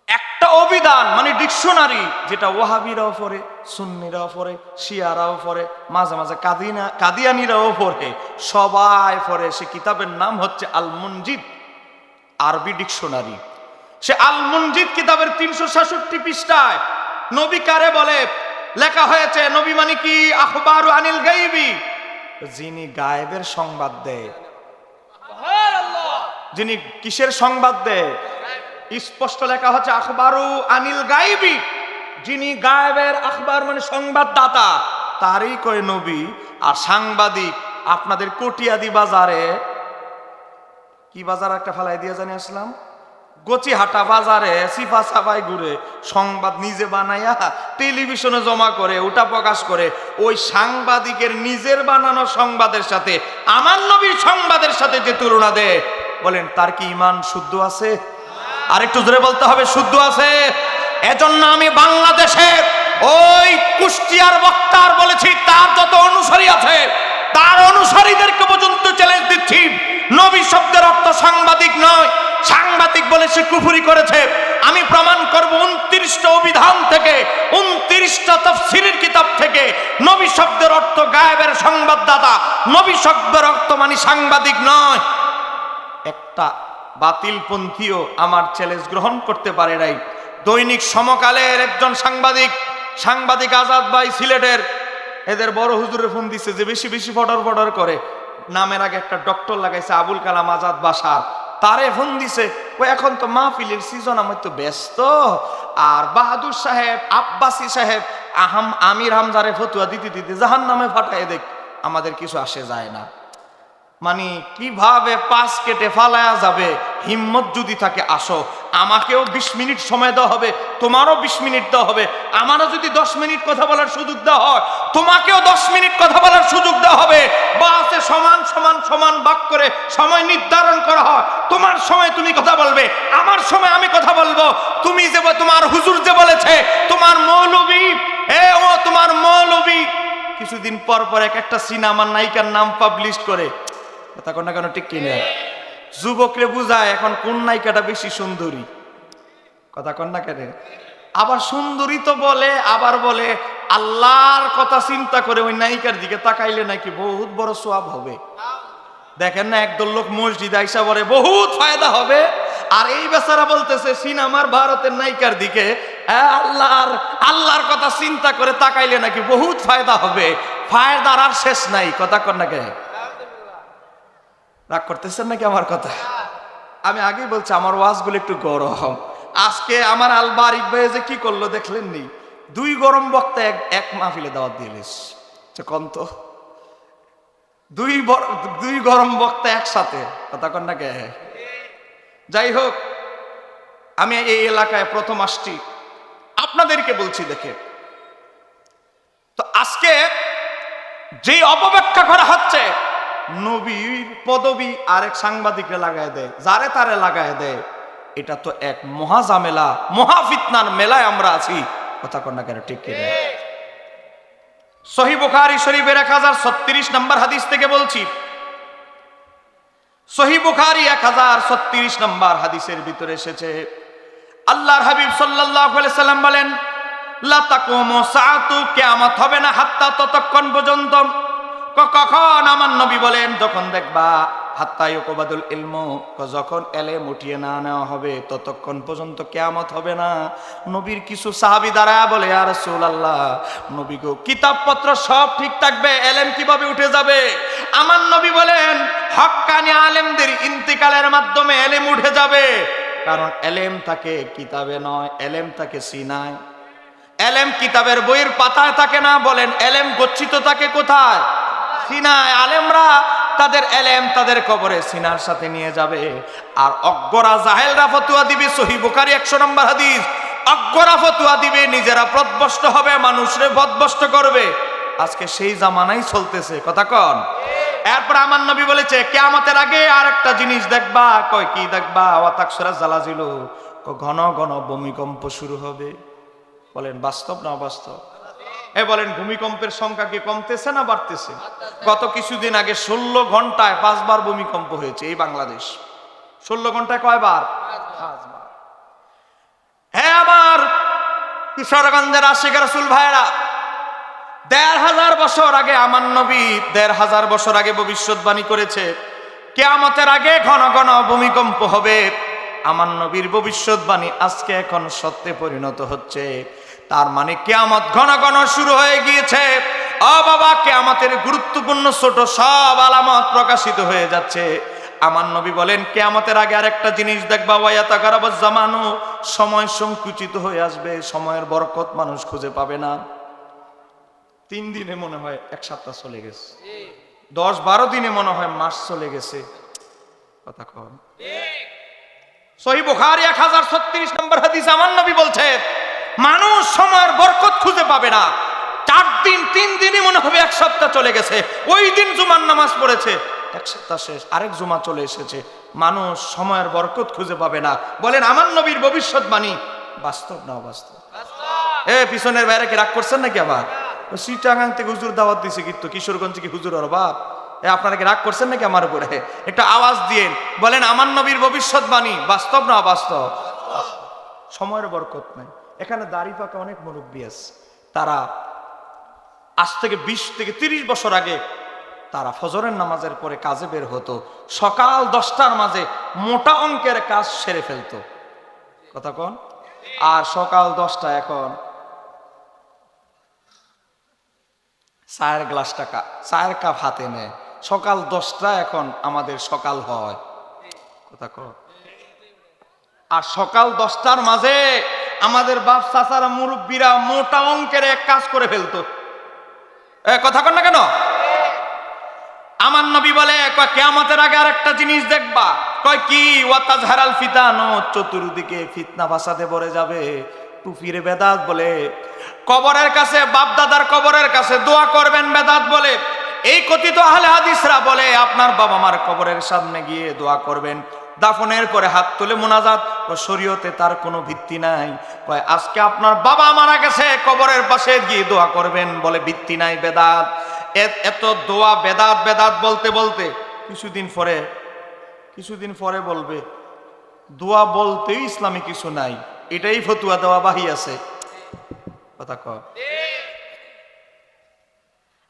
একটা অভিধান মানে ডিকশনারি, যেটা ওয়াহাবিরাও পড়ে, সুন্নিরাও পড়ে, শিয়ারাও পড়ে, মাঝে মাঝে কাদিয়ানিরাও পড়ে, সবাই পড়ে। সে কিতাবের নাম হচ্ছে আল মুনজিদ, আরবি ডিকশনারি। সে আল মুনজিদ কিতাবের 366 পৃষ্ঠায় নবী কারে বলে লেখা হয়েছে। নবী মানে কি? আখবারু আনিল গায়বি, যিনি গায়েবের সংবাদ দেয়। যিনি কিসের সংবাদ দেয়? স্পষ্ট লেখা হচ্ছে আখবারু আনিল গায়বি, যিনি গায়েবের, আখবার মানে সংবাদদাতা, তারই কয় নবী। আর সাংবাদিক আপনাদের কটিয়াদি বাজারে, কি বাজার একটা ফেলাই দিয়ে জানি আসলাম, গচিহাটা বাজারে সিফা সাফাই ঘুরে সংবাদ নিজে বানাইয়া টেলিভিশনে জমা করে, ওটা প্রকাশ করে। ওই সাংবাদিকের নিজের বানানো সংবাদের সাথে আমার নবীর সংবাদের সাথে যে তুলনা দেয়, বলেন তার কি ঈমান শুদ্ধ আছে? আর একটু জোরে বলতে হবে, শুদ্ধ আছে। এজন্য আমি বাংলাদেশে ওই কুষ্টিয়ার বক্তার বলেছি, তার যত অনুসারী আছে তার অনুসারীদেরকে পর্যন্ত চ্যালেঞ্জ দিচ্ছি, নবী শব্দের অর্থ সাংবাদিক নয়। সাংবাদিক বলে সে কুফরি করেছে। আমি প্রমাণ করব 29টা অভিধান থেকে, 29টা তাফসীরের কিতাব থেকে নবী শব্দের অর্থ গায়েবের সংবাদদাতা। নবী শব্দের অর্থ মানে সাংবাদিক নয়। একটা বাতিলপন্থীও আমার চ্যালেঞ্জ গ্রহণ করতে পারে নাই। দৈনিক সমকালের একজন সাংবাদিক আজাদ ভাই সিলেটের, এদের বড় হুজুরে ফোন দিচ্ছে যে বেশি বেশি ফটর করে, নামের আগে একটা ডক্টর লাগাইছে, আবুল কালাম আজাদ বাসার। তারে ফোন দিছে, ও এখন তো মাহফিলের সিজন, আমি তো ব্যস্ত। আর বাহাদুর সাহেব, আব্বাসী সাহেব, আমির হামজারে ফতুয়া দিতে জাহান্নামে ফাটায় দেখ, আমাদের কিছু আসে যায় না। মানে কিভাবে পাশ কেটে ফালায়া যাবে, হিম্মত যদি থাকে আসো। আমাকেও 20 মিনিট সময় দেওয়া হবে, তোমারও 20 মিনিট দেওয়া হবে। আমারও যদি 10 মিনিট কথা বলার সুযোগ দেওয়া হয়, তোমাকেও 10 মিনিট কথা বলার সুযোগ দেওয়া হবে। বাসে সমান ভাগ করে সময় নির্ধারণ করা হয়। তোমার সময় তুমি কথা বলবে, আমার সময় আমি কথা বলবো। তুমি যে, তোমার হুজুর যে বলেছে, তোমার মৌলবী, তোমার মৌলবী কিছুদিন পর একটা সিনেমার নায়িকার নাম পাবলিশ করে, কথা কন না কেন, ঠিক কিনা? যুবকরে বুঝায় এখন কোন নায়িকাটা বেশি সুন্দরী, কথা কন না কেন? আবার সুন্দরী তো বলে, আবার বলে আল্লাহর কথা চিন্তা করে ওই নায়িকার দিকে তাকাইলে নাকি বহুত বড় সওয়াব হবে। দেখেন না, একদল লোক মসজিদ আইসা বলে বহুত ফায়দা হবে, আর এই বেচারা বলতেছে সিনেমার ভারতের নায়িকার দিকে আল্লাহর কথা চিন্তা করে তাকাইলে নাকি বহুত ফায়দা হবে। ফায়দার আর শেষ নাই, কথা কন না কেন? রাগ করতেছেন নাকি আমার কথা? আমি আগেই বলছি আমার ওয়াজগুলো একটু গরম। আজকে আমার আলবারিক ভাই যে কি করলো দেখলেন নি? 2 গরম বক্তা এক মাহফিলে দাওয়াত দিয়েছিস, কন তো 2 গরম বক্তা একসাথে, কথা কন না কে? যাই হোক, আমি এই এলাকায় প্রথম আসছি, আপনাদেরকে বলছি দেখে। তো আজকে যে অপব্যাখ্যা করা হচ্ছে, নবীর পদবী আরেক সাংবাদিকরা লাগায় দেয়, যারে তারে লাগায় দেয়, এটা তো এক মহা ঝামেলা, মহা ফিতনার মেলায় আমরা আছি, কথা কন না কেন, ঠিক কিনা? সহিহ বুখারী শরীফের 1036 নম্বর হাদিস থেকে বলছি। সহিহ বুখারী 1036 নম্বর হাদিসের ভিতরে এসেছে, আল্লাহর হাবিব সাল্লাল্লাহু আলাইহি সাল্লাম বলেন, লা তাকুমু সাআতু, কিয়ামত হবে না হাত্তা, ততক্ষণ পর্যন্ত। কখন? আমার নবী বলেন, যখন দেখবা হাত্তা ইউকবাদুল ইলমু, যখন এলেম উঠিয়ে না নেওয়া হবে ততক্ষণ পর্যন্ত কিয়ামত হবে না। নবীর কিছু সাহাবী দাঁড়ায় বলে, ইয়া রাসূলুল্লাহ, নবী গো, কিতাবপত্র সব ঠিক থাকবে, এলেম কিভাবে উঠে যাবে? আমার নবী বলেন, হক্কানি আলেমদের ইন্তিকালের মাধ্যমে এলেম উঠে যাবে। কারণ এলেম থাকে কিতাবে নয়, এলেম থাকে সিনায়। এলেম কিতাবের বইয়ের পাতায় থাকে না। বলেন, এলেম গচ্ছিত থাকে কোথায়? সিনায়। আলেমরা তাদের এলেম তাদের কবরে সিনার সাথে নিয়ে যাবে। আর অজ্ঞরা জাহেলরা ফতুয়া দিবে, সহিহ বুখারী 100 নম্বর হাদিস, অজ্ঞরা ফতুয়া দিবে, নিজেরা পথভ্রষ্ট হবে, মানুষরে পথভ্রষ্ট করবে। আজকে সেই জামানাই চলতেছে, কথা কন। এরপর আমার নবী বলেছে, কিয়ামতের আগে আর একটা জিনিস দেখবা। কয় কি দেখবা? ওয়া তাকসুরা জালাজিলু, ঘন ঘন ভূমিকম্প শুরু হবে। বলেন বাস্তব না অবাস্তব? বলেন, ভূমিকম্পের সংখ্যা কি কমতেছে না বাড়তেছে? গত কিছুদিন আগে 16 ঘন্টায় 5 বার ভূমিকম্প হয়েছে এই বাংলাদেশ। 16 ঘন্টায় কয়বার? 5 বার। হ্যাঁ, আমার কিশোরগঞ্জের আশিক রাসূল ভাইরা, 1500 বছর আগে আমার নবী 1500 বছর আগে ভবিষ্যৎবাণী করেছে, কিয়ামতের আগে ঘন ঘন ভূমিকম্প হবে। আমার নবীর ভবিষ্যৎবাণী আজকে এখন সত্যে পরিণত হচ্ছে। তার মানে কিয়ামত ঘন ঘন শুরু হয়ে গিয়েছে। ও বাবা, কিয়ামতের গুরুত্বপূর্ণ ছোট সব আলামত প্রকাশিত হয়ে যাচ্ছে। আমার নবী বলেন, কিয়ামতের আগে আরেকটা জিনিস দেখবা, ওয়ায়াতাকারাবাজ জামানু, সময় সংকুচিত হয়ে আসবে, সময়ের বরকত মানুষ খুঁজে পাবে না। 3 দিনে মনে হয় 1 সপ্তাহ চলে গেছে, 10-12 দিনে মনে হয় মাস চলে গেছে, কথা কন। সহিহ বুখারী 1036 নম্বর হাদিস, আমার নবী বলছে, মানুষ সময়ের বরকত খুঁজে পাবে না। 4 দিন 3 দিনই মনে হবে 1 সপ্তাহ চলে গেছে। ওই দিন জুমার নামাজ পড়েছে, 1 সপ্তাহ শেষ, আরেক জুমা চলে এসেছে। মানুষ সময়ের বরকত খুঁজে পাবে না। বলেন, আমার নবীর ভবিষ্যৎবাণী বাস্তব না অবাস্তব? পিছনের বাইরে কি রাগ করছেন নাকি? আবার চিটাগাং থেকে হুজুর দাওয়াত দিছে, কিন্তু কিশোরগঞ্জ কি হুজুর অভাব? আপনারা কি রাগ করছেন নাকি আমার উপরে? একটু আওয়াজ দিয়ে বলেন, আমার নবীর ভবিষ্যৎবাণী বাস্তব না অবাস্তব? সময়ের বরকত নাই। এখানে দাড়ি পাকা অনেক মুরব্বী আছে, তারা আজ থেকে 20 থেকে 30 বছর আগে তারা ফজরের নামাজের পরে কাজে বের হতো, সকাল 10টার মাঝে মোটা অঙ্কের কাজ সেরে ফেলতো, কথা কন। আর সকাল 10টা এখন চায়ের গ্লাসটা চায়ের কাপ হাতে নেয়। সকাল 10টা এখন আমাদের সকাল হয়, কথা কন। আর সকাল 10টার মাঝে আমাদের বাপ চাচারা মুরব্বীরা মোটা অঙ্কের এক কাজ করে ফেলতো, কথা কন না কেন? আমার নবী বলে, কিয়ামতের আগে আরেকটা জিনিস দেখবা। কয় কি? ওয়াতাজহারাল ফিতানু, চতুর্দিকে ফিতনা ফাসাদে ভরে যাবে। টুফিরে বেদাত বলে, কবরের কাছে, বাপ দাদার কবরের কাছে দোয়া করবেন বেদাত বলে। এই কথিত আহলে হাদিসরা বলে, আপনার বাবা মার কবরের সামনে গিয়ে দোয়া করবেন, দাফনের পরে হাত তুলে মুনাজাত। শরীয়তে তার কোনো ভিত্তি নাই। কয় আজকে আপনার বাবা মারা গেছে, কবরের পাশে গিয়ে দোয়া করবেন, বলে ভিত্তি নাই, বেদাত। এত দোয়া বেদাত বেদাত বলতে বলতে কিছুদিন পরে বলবে দোয়া বলতেই ইসলামে কিছু নাই, এটাই ফতুয়া দেওয়া বাহি আছে, কথা কয়।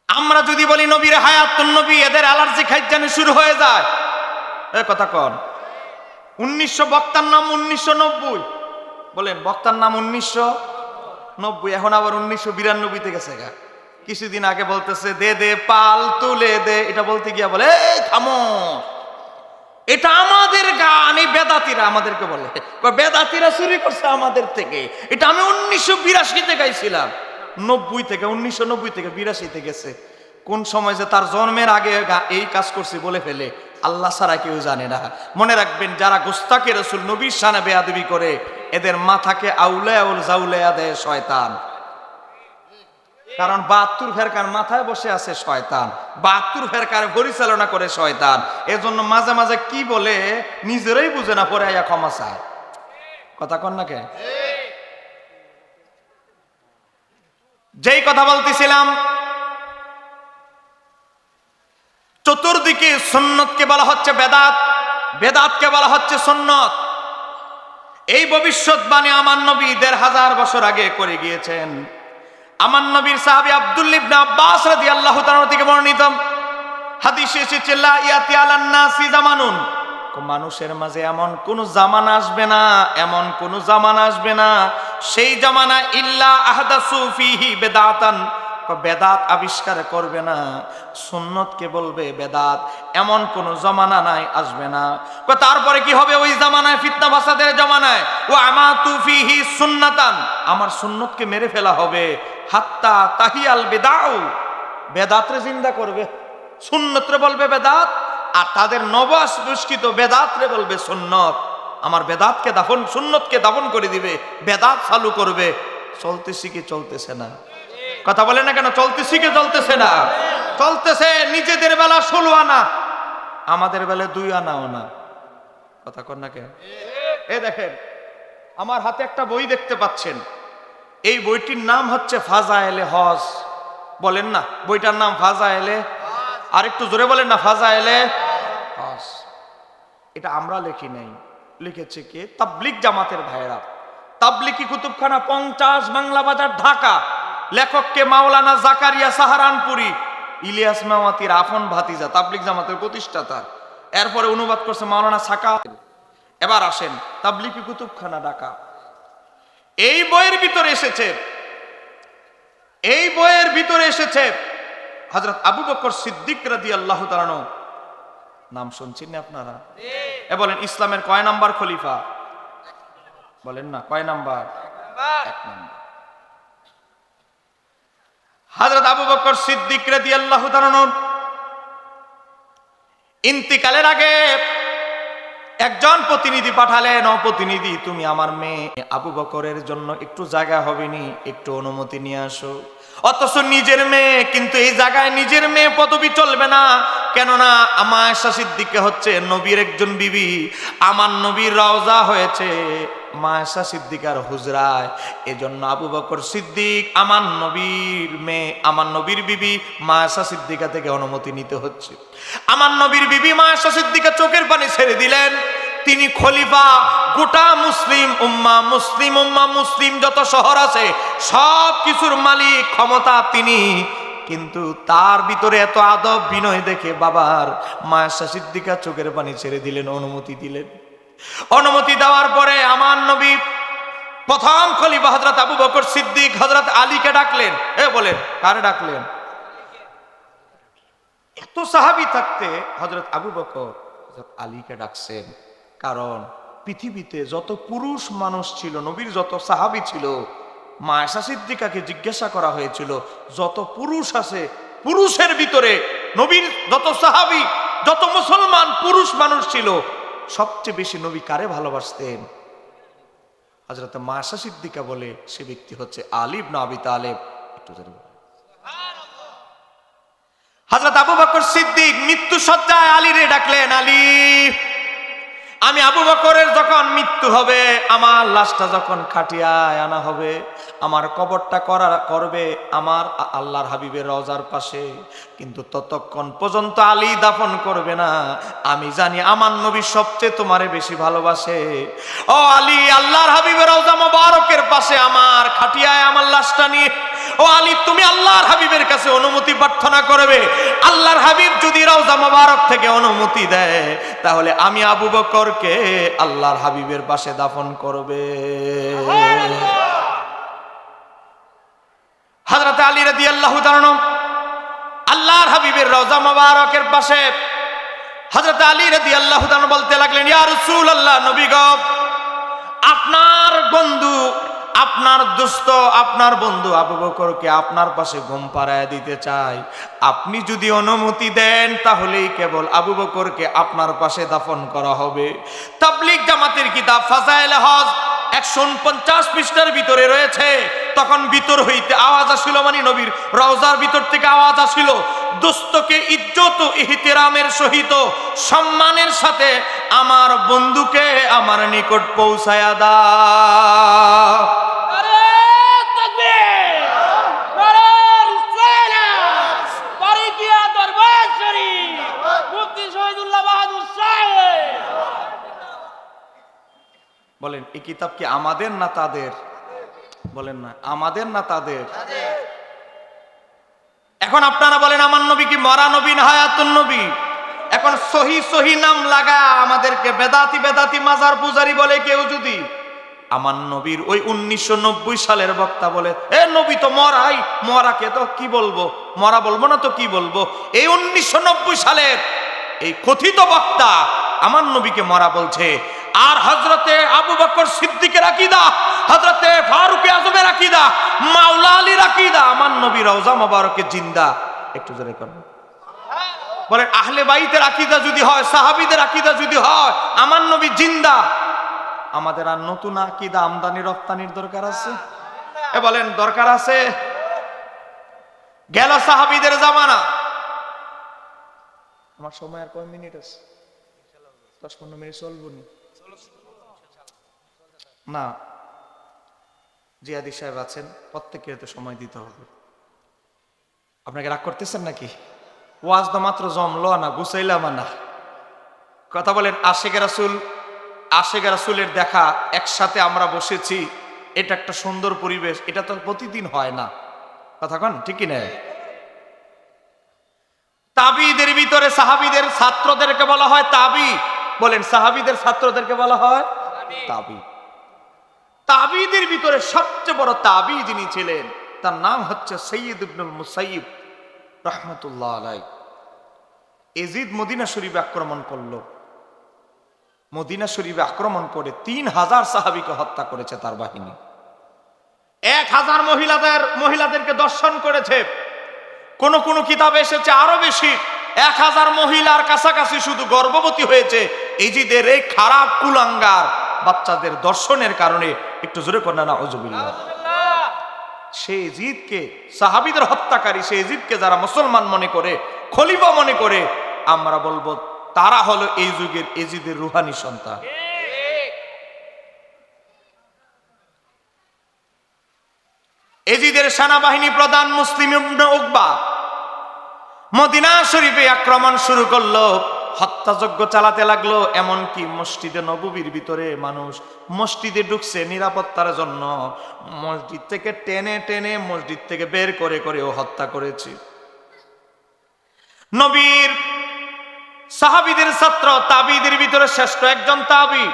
আমরা যদি বলি নবীর হায়াতুন নবী, এদের অ্যালার্জি খাইজানি শুরু হয়ে যায়, কথা কন। 1900 বক্তার নাম 1990, বলেন বক্তার নাম 1990, এখন আবার 1992 গেছে গা। কিছুদিন আগে বলতেছে দে দে পাল তুলে দে, এটা বলতে গিয়া বলে এই থামো, এটা আমাদের গান। এই বেদাতিরা আমাদেরকে বলে, বেদাতিরা চুরি করছে আমাদের থেকে। এটা আমি 1982 গাইছিলাম, 1990 থেকে 82 গেছে। কোন সময় যে তার জন্মের আগে এই কাজ করছি বলে ফেলে, আল্লাহ ছাড়া কেউ জানে না। মনে রাখবেন, যারা গোস্তাকে রাসূল নবীর শানে বেয়াদবি করে, এদের মাথাকে আউলায়া জাউলায়া দেয় শয়তান। কারণ 72 ফেরকার মাথায় বসে আছে শয়তান, 72 ফেরকার পরিচালনা করে শয়তান। এজন্য মাঝে মাঝে কি বলে নিজেরাই বুঝে না, পরে আয়া ক্ষমা চায়, কথা কন না কে? যেই কথা বলতেছিলাম, চতুর্দিকে সুন্নতকে বলা হচ্ছে বেদাত, বেদাতকে বলা হচ্ছে সুন্নত। এই ভবিষ্যৎবাণী আমার নবী 1500 বছর আগে করে গিয়েছেন। আমার নবীর সাহাবী আব্দুল্লাহ ইবনে আব্বাস রাদিয়াল্লাহু তাআলা থেকে বর্ণিত হাদিসে এসেছে লা ইয়াতি আলান নাসি জামানুন, মানুষের মাঝে এমন কোন জামানা আসবে না, এমন কোন জামানা আসবে না, সেই জামানা ইল্লা আহদাসু ফিহি বেদাতান, বেদাত আবিষ্কার করবে না, সুন্নতকে বলবে বেদাত, এমন কোন জামানা নাই, আসবে না। তারপরে কি হবে ওই জামানায়, ফিতনা ফাসাদের জামানায়, ও আমাতু ফিহি সুন্নাতান, আমার সুন্নতকে মেরে ফেলা হবে, হাত্তা তাহিয়াল বেদাউ, বেদাতরে জিন্দা করবে, সুন্নতরে বলবে বেদাত, আর তাদের নবাবিষ্কৃত বেদাতরে বলবে সুন্নত। আমার বেদাতকে দাফন, সুন্নতকে দাফন করে দিবে, বেদাত চালু করবে। চলতেছি কি চলতেছে না? কথা বলে না কেন? চলতেছি কি চলতেছে না? চলতেছে। নিজেদের বেলা 16 আনা, আমাদের বেলা 2 আনাও না। কথা কর না কেন? এই দেখেন আমার হাতে একটা বই দেখতে পাচ্ছেন, এই বইটির নাম হচ্ছে ফাজায়েলে হজ। বলেন না বইটার নাম ফাজায়েলে, আর একটু জোরে বলেন না, ফাজায়েলে হজ। এটা আমরা লিখি নাই, লিখেছে কে? তাবলিগ জামাতের ভাইরা। তাবলিগি কুতুবখানা 50 বাংলা বাজার, ঢাকা। লেখককে মাওলানা জাকারিয়া সাহারানপুরি, ইলিয়াস মাওয়াতির আফন ভাতিজা, তাবলিগ জামাতের প্রতিষ্ঠাতা। এরপরে অনুবাদ করছে মাওলানা সাকা। এবার আসেন তাবলিগি কুতুবখানা ঢাকা। এই বইয়ের ভিতরে এসেছে, এই বইয়ের ভিতরে এসেছে হযরত আবু বকর সিদ্দিক রাদিয়াল্লাহু তাআলা আনহু। নাম শুনছেন না আপনারা? বলেন ইসলামের কয় নাম্বার খলিফা? বলেন না কয় নাম্বার? 1 নাম্বার। হযরত আবু বকর সিদ্দিক রাদিয়াল্লাহু তাআলা আনহু ইন্তিকালের আগে একজন প্রতিনিধি পাঠালেন, ও প্রতিনিধি, তুমি আমার মেয়ে আবু বকরের জন্য একটু জায়গা হবে নি, একটু অনুমতি নিয়ে আসো। অথচ নিজের মেয়ে, কিন্তু এই জায়গায় নিজের মেয়ে পদবি চলবে না, কেননা আমার আয়েশা সিদ্দিকা হচ্ছে নবীর একজন বিবি, আমার নবীর রওজা হয়েছে মা আয়েশা সিদ্দিকার হুজরায়, এজন্য আবু বকর সিদ্দিক আমার নবীর মেয়ে, আমার নবীর বিবি মা আয়েশা সিদ্দিকা থেকে অনুমতি নিতে হচ্ছে। আমার নবীর বিবি মা আয়েশা সিদ্দিকা চোখের পানি ছেড়ে দিলেন। তিনি খলিফা, গোটা মুসলিম উম্মাহ, মুসলিম উম্মাহ, মুসলিম যত শহর আছে সব কিছুর মালিক, ক্ষমতা তিনি। কিন্তু তার ভিতরে এত আদব বিনয় দেখে বাবার মা আয়েশা সিদ্দিকা চোখের পানি ছেড়ে দিলেন, অনুমতি দিলেন। অনুমতি দেওয়ার পরে আমার নবী প্রথম খলিফা হযরত আবু বকর সিদ্দিক হযরত আলীকে ডাকলেন। বলেন কারে ডাকলেন? এত সাহাবী থাকতে হযরত আবু বকর হযরত আলীকে ডাকছেন, কারণ পৃথিবীতে যত পুরুষ মানুষ ছিল, নবীর যত সাহাবী ছিল, মা আয়েশা সিদ্দিকাকে জিজ্ঞাসা করা হয়েছিল যত পুরুষ আছে, পুরুষের ভিতরে নবীর যত সাহাবী, যত মুসলমান পুরুষ মানুষ ছিল, সবচেয়ে বেশি নবী কারে ভালোবাসতেন? হযরত মা আয়েশা সিদ্দিকা বলে সে ব্যক্তি হচ্ছে আলী ইবনে আবি তালেব। একটু জোরে বলুন সুবহানাল্লাহ। হযরত আবু বকর সিদ্দিক মৃত্যু সজ্জায় আলীরে ডাকলেন, আলী, আমি আবু বকরের যখন মৃত্যু হবে, আমার লাশটা যখন খাটিয়ায় আনা হবে, আমার কবরটা করবে আমার আল্লাহর হাবিবের রওজার পাশে, কিন্তু ততক্ষণ পর্যন্ত আলী দাফন করবে না। আমি জানি আমার নবী সবচেয়ে তোমারে বেশি ভালোবাসে। ও আলী, আল্লাহর হাবিবের রওজা মোবারকের পাশে আমার খাটিয়ায় আমার লাশটা নিয়ে, ও আলী, তুমি আল্লাহর হাবিবের কাছে অনুমতি প্রার্থনা করবে। আল্লাহর হাবিব যদি রওজা মোবারক থেকে অনুমতি দেয়, তাহলে আমি আবু বকরকে আল্লাহর হাবিবের পাশে দাফন করবে। হযরত আলী রাদিয়াল্লাহু তাআলা আল্লাহর হাবিবের রওজা মোবারকের পাশে হযরত আলী রাদিয়াল্লাহু তাআলা বলতে লাগলেন, ইয়া রাসূলুল্লাহ, নবী গো, আপনার বন্ধু, আপনার দোস্ত, আপনার বন্ধু আবু বকরকে আপনার পাশে ঘুম পাড়ায় দিতে চাই। আপনি যদি অনুমতি দেন তাহলেই কেবল আবু বকরকে আপনার পাশে দাফন করা হবে। তাবলিগ জামাতের কিতাব ফাজায়েলে হজ 149 পৃষ্ঠার ভিতরে রয়েছে। তখন ভিতর হইতে আওয়াজ আসিল, মানে নবীর রওজার ভিতর থেকে আওয়াজ আসিল, দোস্তকে ইজ্জত ও ইহতিরামের সহিত সম্মানের সাথে আমার বন্ধুকে আমার নিকট পৌঁছায়া দাও। বলেন এই কিতাব কি আমাদের না তাদের? বলেন না আমাদের না তাদের? এখন আপনারা বলেন আমার নবী কি মরা নবী না হায়াতুন নবী? এখন সহি সহি নাম লাগা আমাদেরকে বেদাতি বেদাতি মাজার পূজারি বলে কেউ যদি আমার নবীর ওই 1990 সালের বক্তা বলে এ নবী তো মরাই, মরাকে তো কি বলবো, মরা বলবো না তো কি বলবো, এই 1990 সালের এই কথিত বক্তা আমার নবীকে মরা বলছে। আর হযরতে আবু বকর সিদ্দিকের আকীদা, হযরতে ফারুক আযমের আকীদা, মাওলা আলীর আকীদা আমার নবী রওজা মোবারকে জিন্দা। একটু জোরে করুন বলেন আহলে বাইতের আকীদা যদি হয়, সাহাবীদের আকীদা যদি হয়, আমার নবী জিন্দা। আমাদের আর নতুন আকীদা আমদানি রপ্তানির দরকার আছে? এ বলেন দরকার আছে? গেল সাহাবীদের জামানা। আমার সময় আর কয় মিনিট আছে? 10-15 মিনিট চলবো না? জিয়াদি সাহেব আছেন, প্রত্যেকের তো সময় দিতে হবে। আপনাকে রাগ করতেছেন নাকি? ওয়াজ তো মাত্র জমলো না, গুছাইলাম না। কথা বলেন আশিকে রাসূল, আশিকে রাসূলের দেখা একসাথে আমরা বসেছি, এটা একটা সুন্দর পরিবেশ, এটা তো প্রতিদিন হয় না। কথা কন ঠিক কি না? তাবিদের ভিতরে সাহাবীদের ছাত্রদেরকে বলা হয় তাবি। বলেন সাহাবীদের ছাত্রদেরকে বলা হয় তাবি। তাবিদের ভিতরে সবচেয়ে বড় তাবি যিনি ছিলেন তার নাম হচ্ছে সৈয়দ ইবনুল মুসাইয়িব রাহমাতুল্লাহ আলাইহি। এজিদ মদিনা শরীফে আক্রমণ করলো, মদিনা শরীফে আক্রমণ করে 3000 সাহাবীকে হত্যা করেছে তার বাহিনী। 1000 মহিলাদেরকে দর্শন করেছে। কোন কোন কিতাবে এসেছে আরো বেশি, 1000 মহিলার কাছাকাছি শুধু গর্ভবতী হয়েছে এজিদের এই খারাপ কুলাঙ্গার বাচ্চাদের দর্শনের কারণে। একটু জোরে করেন না নাউজুবিল্লাহ। সে এজিদকে, সাহাবীদের হত্যাকারী সে এজিদকে যারা মুসলমান মনে করে, খলিফা মনে করে, আমরা বলবো তারা হলো এই যুগের এজিদের রুহানি সন্তান। এজিদের সেনাবাহিনী প্রধান মুসলিম ইবনে উকবা মদিনা শরীফে আক্রমণ শুরু করলো, হত্যাযজ্ঞ চালাতে লাগলো। এমনকি মসজিদে নববীর ভিতরে মানুষ মসজিদে ঢুকছে নিরাপত্তার জন্য, মসজিদ থেকে টেনে টেনে মসজিদ থেকে বের করে করে ও হত্যা করেছে। নবীর সাহাবীদের ছাত্র তাবিদের ভিতরে শ্রেষ্ঠ একজন তাবি,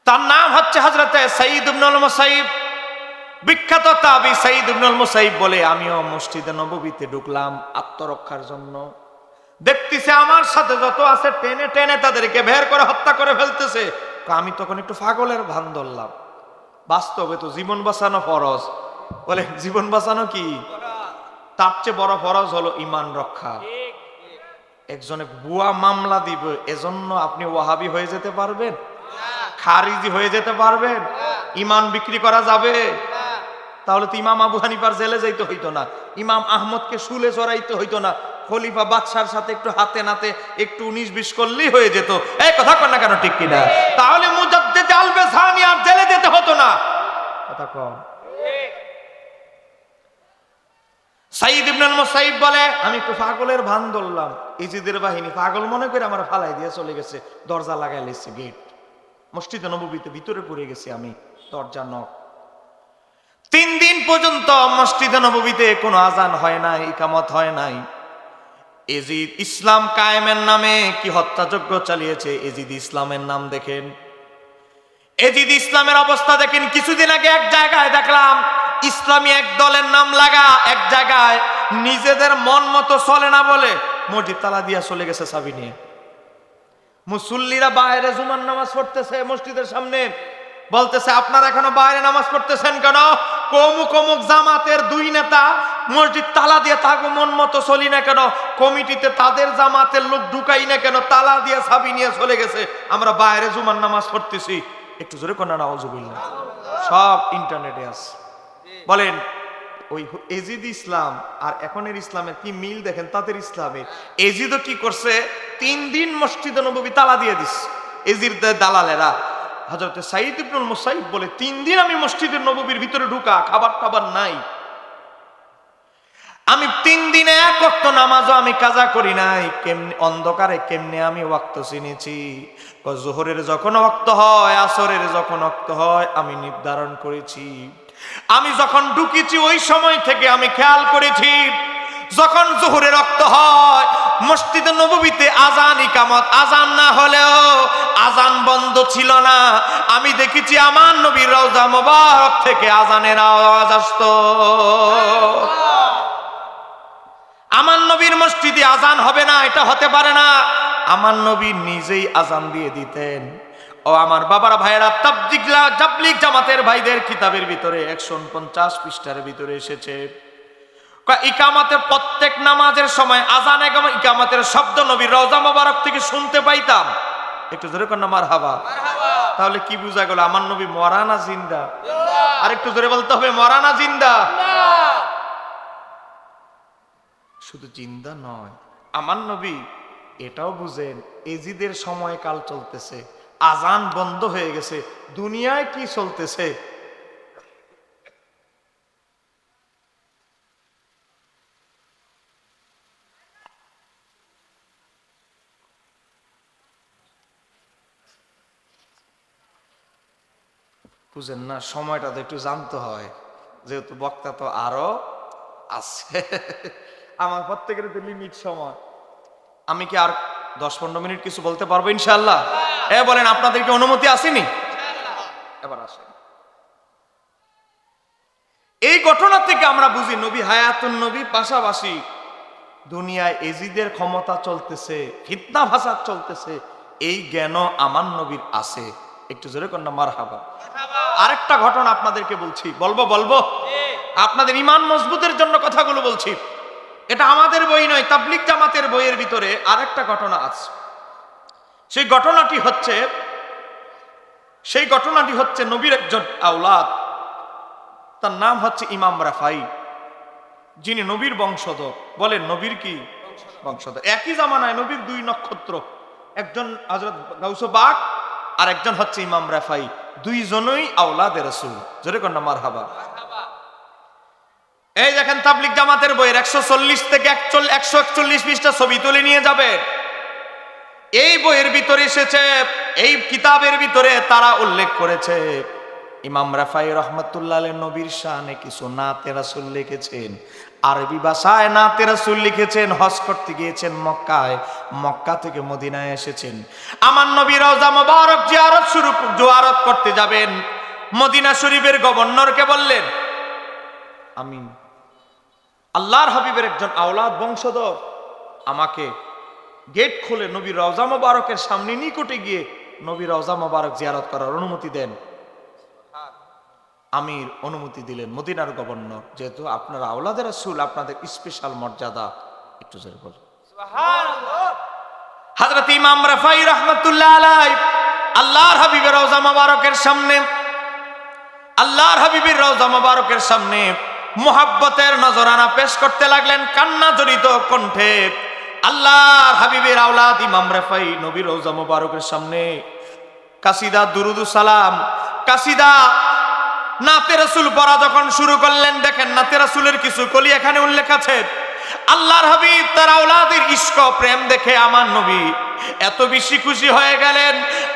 তার নাম হচ্ছে হযরতে সাঈদ ইবনুল মুসাইয়িব। বিখ্যাত তাবি সাঈদ ইবনুল মুসাইয়িব বলে আমিও মসজিদে নববীতে ঢুকলাম আত্মরক্ষার জন্য, দেখতেছে আমার সাথে যত আছে টেনে টেনে তাদেরকে বের করে হত্যা করে ফেলতেছে। আমি তখন একটু পাগলের ভান ধরলাম, বাস্তবে তো জীবন বাঁচানো ফরজ। বলে জীবন বাঁচানো কি? তার চেয়ে বড় ফরজ হলো ঈমান রক্ষা। একজনে ভুয়া মামলা দিব এজন্য আপনি ওয়াহাবি হয়ে যেতে পারবেন? খারিজি হয়ে যেতে পারবেন? ঈমান বিক্রি করা যাবে? তাহলে তো ইমাম আবু হানিফার জেলে যাইতে হইতো না, ইমাম আহমদকে শুলে চড়াইতে হইতো না, খলিফা বাদশার সাথে একটু হাতে নাতে একটু 19-20 করলেই হয়ে যেত। এই কথা কন না কেন ঠিক কিনা? তাহলে মুজাদ্দিদ আল-বেসানি আর জেলে যেতে হতো না। কথা কন। সাঈদ ইবনুল মুসাইয়িব বলে আমি একটু পাগলের ভান ধরলাম, ইজিদের বাহিনী পাগল মনে করে আমার ফালাই দিয়ে চলে গেছে, দরজা লাগাই লেছে, গেট মসজিদে নববীতে ভিতরে পড়ে গেছি আমি, দরজা নক। 3 দিন পর্যন্ত মসজিদে নববীতে কোনো আজান হয় নাই, ইকামত হয় নাই। এজিদ ইসলাম কায়েমের নামে কি হত্যাযজ্ঞ চালিয়েছে। এজিদ ইসলামের নাম দেখেন, এজিদ ইসলামের অবস্থা দেখেন। কিছুদিন আগে এক জায়গায় দেখলাম ইসলামী এক দলের নাম লাগা এক জায়গায় নিজেদের মন মতো চলে না বলে মসজিদ তালা দিয়া চলে গেছে চাবি নিয়ে। মুসল্লিরা বাইরে জুমার নামাজ পড়তেছে মসজিদের সামনে, বলতেছে আপনারা এখনো বাইরে নামাজ পড়তেছেন কেন? অমুক অমুক জামাতের 2 নেতা মসজিদ তালা দিয়ে থাকো মন মতো চলি না কেন, কমিটিতে তাদের জামাতের লোক ঢুকাই না কেন, তালা দিয়ে চাবি নিয়ে চলে গেছে, আমরা বাইরে জুমার নামাজ পড়তেছি। একটু জোরে কোন নাউজুবিল্লাহ। সব ইন্টারনেটে আছে। বলেন ওই এজিদ ইসলাম আর এখনের ইসলামের কি মিল দেখেন। তাদের ইসলামে এজিদও কি করছে, 3 দিন মসজিদে নববী তালা দিয়ে দিস এজিদের দালালেরা। হযরত সাঈদ ইবনুল মুসাইয়িব বলে 3 দিন আমি মসজিদের নববীর ভিতরে ঢুকা, খাবার টাবার নাই, আমি 3 দিনে 1 ওয়াক্ত নামাজও আমি কাজা করি নাই। কেমনে অন্ধকারে কেমনে আমি ওয়াক্ত চিনেছি? জোহরের যখন ওয়াক্ত হয়, আসরের যখন ওয়াক্ত হয় আমি নির্ধারণ করেছি। আমি যখন ঢুকেছি ওই সময় থেকে আমি খেয়াল করেছি, যখন জোহরের রক্ত হয় মসজিদে নববীতে আজান ইকামত, আজান না হলেও আজান বন্ধ ছিল না। আমি দেখেছি আমার নবীর রওজা মোবারক থেকে আজানের আওয়াজ আসতো। আমার নবীর মসজিদে আজান হবে না, এটা হতে পারে না। আমার নবী নিজেই আজান দিয়ে দিতেন। ও আমার বাবারা ভাইয়েরা, তাবলীগ জামাতের ভাইদের কিতাবের ভিতরে 150 পৃষ্ঠার ভিতরে এসেছে, ইকামতের প্রত্যেক নামাজের সময় আজান এবং ইকামতের শব্দ নবীর রওজা মোবারক থেকে শুনতে পাইতাম। একটু জোরে কর না মারহাবা। তাহলে কি বোঝা গেল? আমার নবী মরা না জিন্দা? আর একটু জোরে বলতে হবে, মরা না জিন্দা? শুধু জিন্দা নয়, আমার নবী এটাও বুঝেন এজিদের সময়কাল চলতেছে, আজান বন্ধ হয়ে গেছে, দুনিয়ায় কি চলতেছে। বুঝেন না? সময়টা তো একটু জানতে হয়, যেহেতু বক্তা তো আরো আছে। আমার প্রত্যেকের তো লিমিট সময়। আমি কি আর 10-15 মিনিট কিছু বলতে পারবো ইনশাআল্লাহ? বলেন, আপনাদেরকে অনুমতি আসেনি? এবার আসেন, এই ঘটনা থেকে আমরা বুঝি নবী হায়াতুন নবী, পাশাপাশি দুনিয়ায় এজিদের ক্ষমতা চলতেছে, ফিতনা ফাসাদ চলতেছে, এই জ্ঞান আমার নবীর আছে। একটু জোরে কর না মারহাবা। আরেকটা ঘটনা আপনাদেরকে বলছি, বলবো আপনাদের ঈমান মজবুতের জন্য কথাগুলো বলছি। এটা আমাদের বই নয়, তাবলীগ জামাতের বইয়ের ভিতরে আরেকটা ঘটনা আছে। সেই ঘটনাটি হচ্ছে নবীর একজন আওলাদ, তার নাম হচ্ছে ইমাম রাফাই, যিনি নবীর বংশধর। বলেন, নবীর কি বংশধর? একই জামানায় নবীর 2 নক্ষত্র, একজন হযরত গাউসে পাক আর একজন হচ্ছে ইমাম রাফাই, দুইজনই আওলাদে রাসূল। জোরে কর না মারহাবা। এই দেখেন তাবলীগ জামাতের বইয়ের 140 থেকে 141 পৃষ্ঠা ছবি তুলে নিয়ে যাবে। এই বইয়ের ভিতরে এসেছে, এই কিতাবের ভিতরে তারা উল্লেখ করেছে ইমাম রাফাই রহমাতুল্লাহ আলাইহি নবীর শানে কিছু নাতে রাসূল লিখেছেন, আরবি ভাষায় নাতে রাসূল লিখেছেন। হজ করতে গিয়েছেন মক্কায়, মক্কা থেকে মদিনায় এসেছেন। আমার নবী রওজা মোবারক জিয়ারত করতে যাবেন, মদিনা শরীফের গভর্নরকে বললেন, আমি আল্লাহর হাবিবের একজন আওলাদ বংশধর, আমাকে গেট খুলে নবীর রওজা মোবারকের সামনে নিকটে গিয়ে নবীর রওজা মোবারক জিয়ারত করার অনুমতি দেন। আমির অনুমতি দিলেন, মদিনার গভর্নর, যেহেতু আপনারা আওলাদে রাসূল, আপনাদের স্পেশাল মর্যাদা। একটু জোরে বল সুবহানাল্লাহ। হযরত ইমাম রাফাই রাহমাতুল্লাহ আলাইহি আল্লাহর হাবিবের রওজা মোবারকের সামনে, আল্লাহর হাবিবের রওজা মোবারকের সামনে মুহাব্বতের নজরানা পেশ করতে লাগলেন, কান্না জড়িত কণ্ঠে। আল্লাহর হাবিবের আওলাদ ইমাম রাফাই নবীর রওজা মোবারকের সামনে কাসিদা দুরুদুস সালাম, কাসিদা নাতে রাসূল পড়া যখন শুরু করলেন, দেখেন নাতে রাসূলের কিছু কলি এখানে উল্লেখ আছে। আল্লাহর হাবিব তার আওলাদের ইশক প্রেম দেখে আমার নবী এত বেশি খুশি হয়ে গেলেন,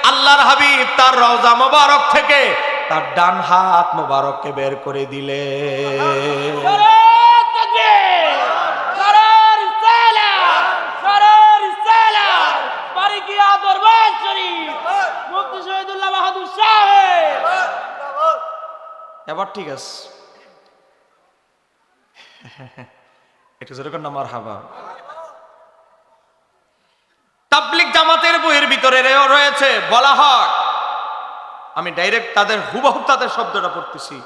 আল্লাহর হাবিব তার রওজা মোবারক থেকে তার ডান হাত মোবারককে বের করে দিলেন। এবার ঠিক আছে, একটু জোরে কর না মারহাবা। তাবলীগ জামাতের বইয়ের ভিতরে রয়েছে, বলা হয়, আমি ডাইরেক্ট তাদের হুবহু তাদের শব্দটা পড়তেছি।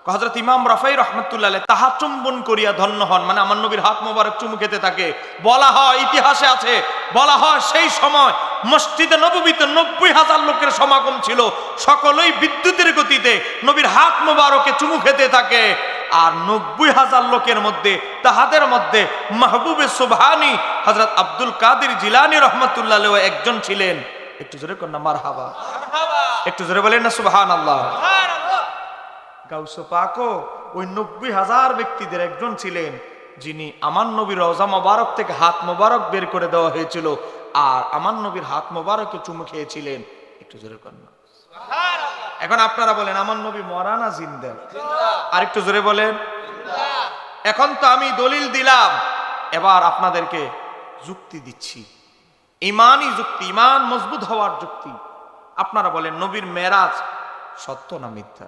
হযরত ইমাম রাফাই রাহমাতুল্লাহ আলাইহি তাহা চুম্বন করিয়া ধন্য হন, মানে আমার নবীর হাত মোবারক চুমু খেতে থাকে। বলা হয়, ইতিহাসে আছে, বলা হয় সেই সময় মসজিদে নববীতে 90,000 লোকের সমাগম ছিল, সকলেই বিদ্যুতের গতিতে নবীর হাত মোবারকে চুমু খেতে থাকে। আর 90,000 লোকের মধ্যে তাহাদের মধ্যে মাহবুবে সুবহানী হযরত আব্দুল কাদের জিলানী রাহমাতুল্লাহ আলাইহি একজন ছিলেন। একটু জোরে কর না মারহাবা, একটু জোরে বলেন না সুবহানাল্লাহ। গাউসে পাকও ওই 90,000 ব্যক্তিদের একজন ছিলেন, যিনি আমার নবীর রওজা মোবারক থেকে হাত মোবারক বের করে দেওয়া হয়েছিল, আর আমার নবীর হাত মোবারকে চুমু খেয়েছিলেন। একটু জোরে কর না সুবহানাল্লাহ। এখন আপনারা বলেন আমার নবী মরা না জিন্দা? আরেকটু জোরে বলেন। এখন তো আমি দলিল দিলাম, এবার আপনাদেরকে যুক্তি দিচ্ছি, ইমানই যুক্তি, ইমান মজবুত হওয়ার যুক্তি। আপনারা বলেন নবীর মেরাজ সত্য না মিথ্যা?